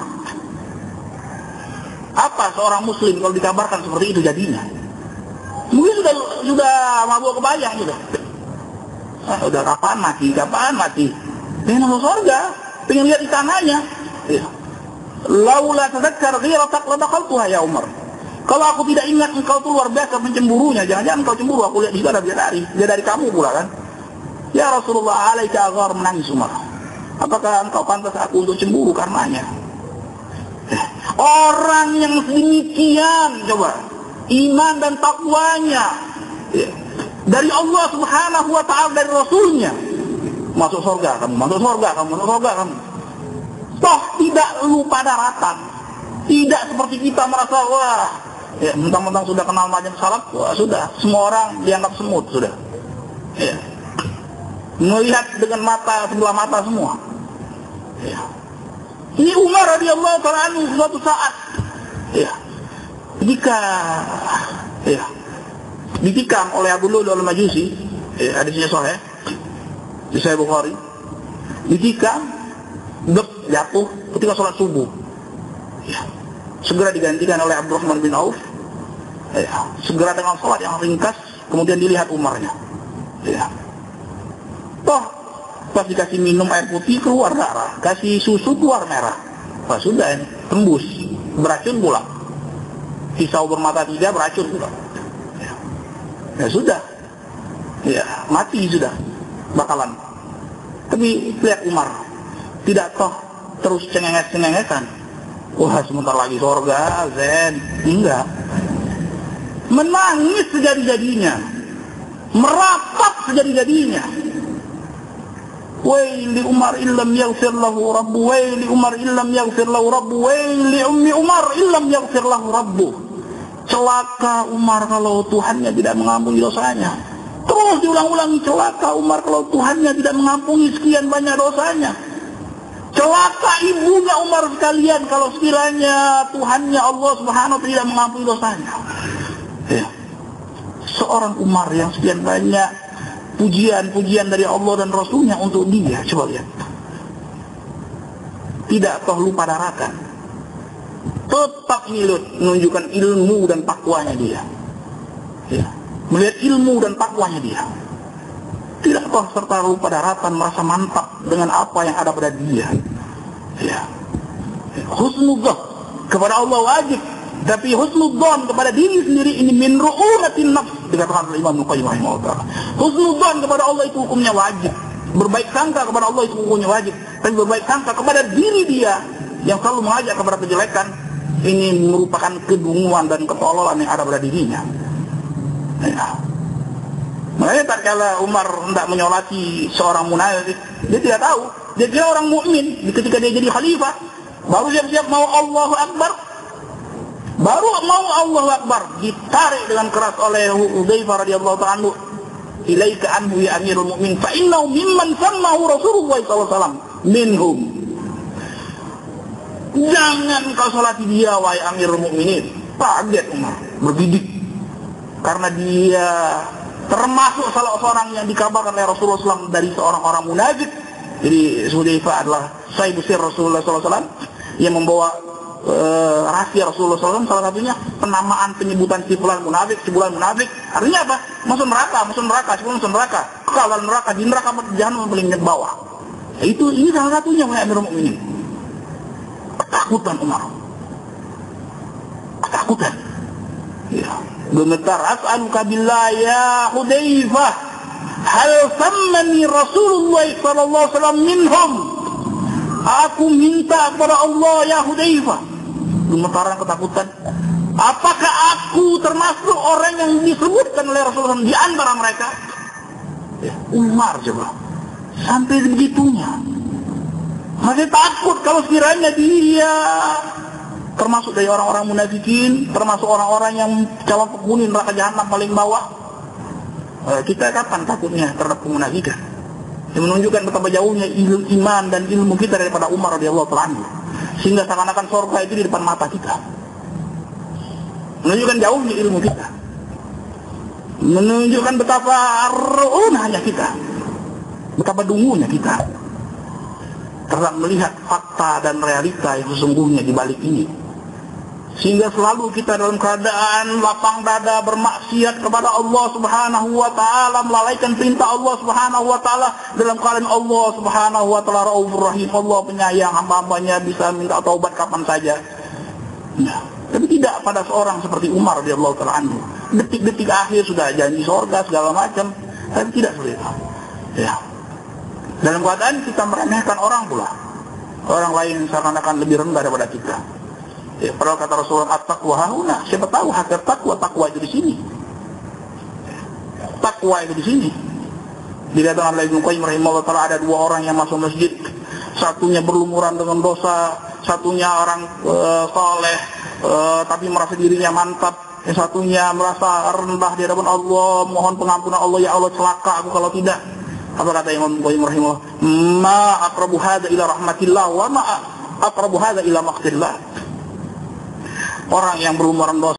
Apa seorang muslim kalau dikabarkan seperti itu jadinya? Mungkin sudah mabuk kebayang sudah. Udah kapan mati? Pengen masuk surga, pengen lihat istananya. Ya. Laula tadzakkar ghiratak la dakhaltuha ya Umar. Kalau aku tidak ingat engkau tuh luar biasa pencemburunya, jangan-jangan engkau cemburu. Aku lihat di situ ada bidadari kamu pula kan. Ya Rasulullah, alaika aghar, menangis Umar. Apakah engkau pantas aku untuk cemburu karenanya? Orang yang demikian, coba, iman dan takwanya, ya, dari Allah Subhanahu wa ta'ala, dari Rasulnya, masuk surga kamu, masuk surga kamu, masuk surga kamu. Toh tidak lupa daratan, tidak seperti kita merasa, wah, ya, mentang-mentang sudah kenal majlis salaf, wah, sudah, semua orang dianggap semut, sudah, ya, melihat dengan mata, sebelah mata semua, ya. Ini Umar radhiyallahu ta'ala anhu suatu saat, ya, jika, ya, ditikam oleh Abu Lu'lu' al-Majusi, hadisnya sahih di Sahih Bukhari. Ditikam, jatuh ketika sholat subuh. Ya. Segera digantikan oleh Abdurrahman bin Auf. Ya. Segera dengan sholat yang ringkas, kemudian dilihat Umarnya. Ya. Toh, pas dikasih minum air putih keluar darah, kasih susu keluar merah. Wah sudah ini, tembus, beracun pula. Pisau bermata 3 beracun pula. Ya sudah, ya mati sudah, bakalan. Tapi lihat Umar, tidak toh terus cengenges-cengengesan. Wah sebentar lagi surga, zen, enggak. Menangis sejadi-jadinya, merapat sejadi-jadinya. Waili Umar illam yaghfir lahu rabbu, waili Umar illam yaghfir lahu rabbu, waili ummi Umar illam yaghfir lahu rabbu. Celaka Umar kalau Tuhannya tidak mengampuni dosanya. Terus diulang-ulangi, celaka Umar kalau Tuhannya tidak mengampuni sekian banyak dosanya. Celaka ibunya Umar sekalian kalau sekiranya Tuhannya Allah Subhanahu wa ta'ala tidak mengampuni dosanya. Ya. Seorang Umar yang sekian banyak pujian-pujian dari Allah dan Rasulnya untuk dia, coba lihat. Tidak toh lupa daratan, tetap menunjukkan ilmu dan takwanya dia. Ya. Melihat ilmu dan takwanya dia, tidak toh serta lupa daratan, merasa mantap dengan apa yang ada pada dia. Ya. Husnudzan kepada Allah wajib, tapi husnudzan kepada diri sendiri ini min ru'unatin nafs, dikatakan oleh Imam Al-Qayyim rahimahullah. Husnudzan kepada Allah itu hukumnya wajib. Berbaik sangka kepada Allah itu hukumnya wajib. Tapi berbaik sangka kepada diri dia yang selalu mengajak kepada kejelekan, ini merupakan kedunguan dan ketololan yang ada pada dirinya. Ya. Makanya tatkala Umar hendak menyolati seorang munafik, dia tidak tahu. Dia kira orang mukmin. Ketika dia jadi khalifah, baru siap-siap mau Allahu Akbar. Baru mau Allahu Akbar, ditarik dengan keras oleh Hudzaifah radhiyallahu ta'ala anhu. Ilaika anhu ya Amirul Mukminin, fa innahu mimman sammahu Rasulullah sallallahu alaihi wasallam minhum. Jangan kau salati dia wahai Amirul Mukminin. Kaget Umar, berbidik. Karena dia termasuk salah seorang yang dikabarkan oleh Rasulullah SAW dari seorang orang munafik. Jadi Hudzaifah adalah sahibu sir Rasulullah SAW yang membawa rahasia Rasulullah SAW. Salah satunya penamaan penyebutan si fulan munafik, si fulan munafik. Artinya apa? Masuk neraka, si fulan masuk neraka. Kekal neraka, di neraka jahanam paling bawah. Itu ini salah satunya wahai Amirul Mukminin. Ketakutan Umar. Ketakutan. Ya. Gemetar, as'aluka billah ya Hudzaifah, hal sammani Rasulullah sallallahu alaihi wasallam minhum. Aku minta kepada Allah ya Hudzaifah. Gemetaran ketakutan. Apakah aku termasuk orang yang disebutkan oleh Rasulullah di antara mereka? Ya, Umar coba. Sampai begitunya. Masih takut kalau sekiranya dia termasuk dari orang-orang munafikin, termasuk orang-orang yang calon penghuni neraka jahanam paling bawah. Kita kapan takutnya terhadap kemunafikan? Yang menunjukkan betapa jauhnya iman dan ilmu kita daripada Umar radhiyallahu ta'ala, sehingga seakan-akan surga itu di depan mata kita. Menunjukkan jauhnya ilmu kita, menunjukkan betapa ru'unahnya kita, betapa dungunya kita terhadap melihat fakta dan realita yang sesungguhnya di balik ini. Sehingga selalu kita dalam keadaan lapang dada bermaksiat kepada Allah Subhanahu wa ta'ala, melalaikan perintah Allah Subhanahu wa ta'ala, dalam keadaan Allah Subhanahu wa ta'ala Raufur Rahim, Allah penyayang, hamba-hambanya bisa minta taubat kapan saja. Nah, tapi tidak pada seorang seperti Umar radhiyallahu ta'ala anhu. Detik-detik akhir sudah janji surga segala macam, tapi tidak seperti itu. Ya. Dalam keadaan kita meremehkan orang pula, orang lain seakan-akan lebih rendah daripada kita. Ya, padahal kata Rasulullah, at-taqwa hahuna. Siapa tahu hakikat takwa itu di sini. Takwa itu di sini. Dikatakan oleh Ibnu Qayyim rahimahullah ta'ala, ada dua orang yang masuk masjid. Satunya berlumuran dengan dosa, satunya orang saleh, tapi merasa dirinya mantap. Yang satunya merasa rendah di hadapan Allah, mohon pengampunan Allah, ya Allah celaka aku kalau tidak. Apa kata Imam Qayyim rahimahullah? Ma aqrabu hadza ila rahmatillah wa ma aqrabu hadza ila maqtillah. Orang yang berlumuran dosa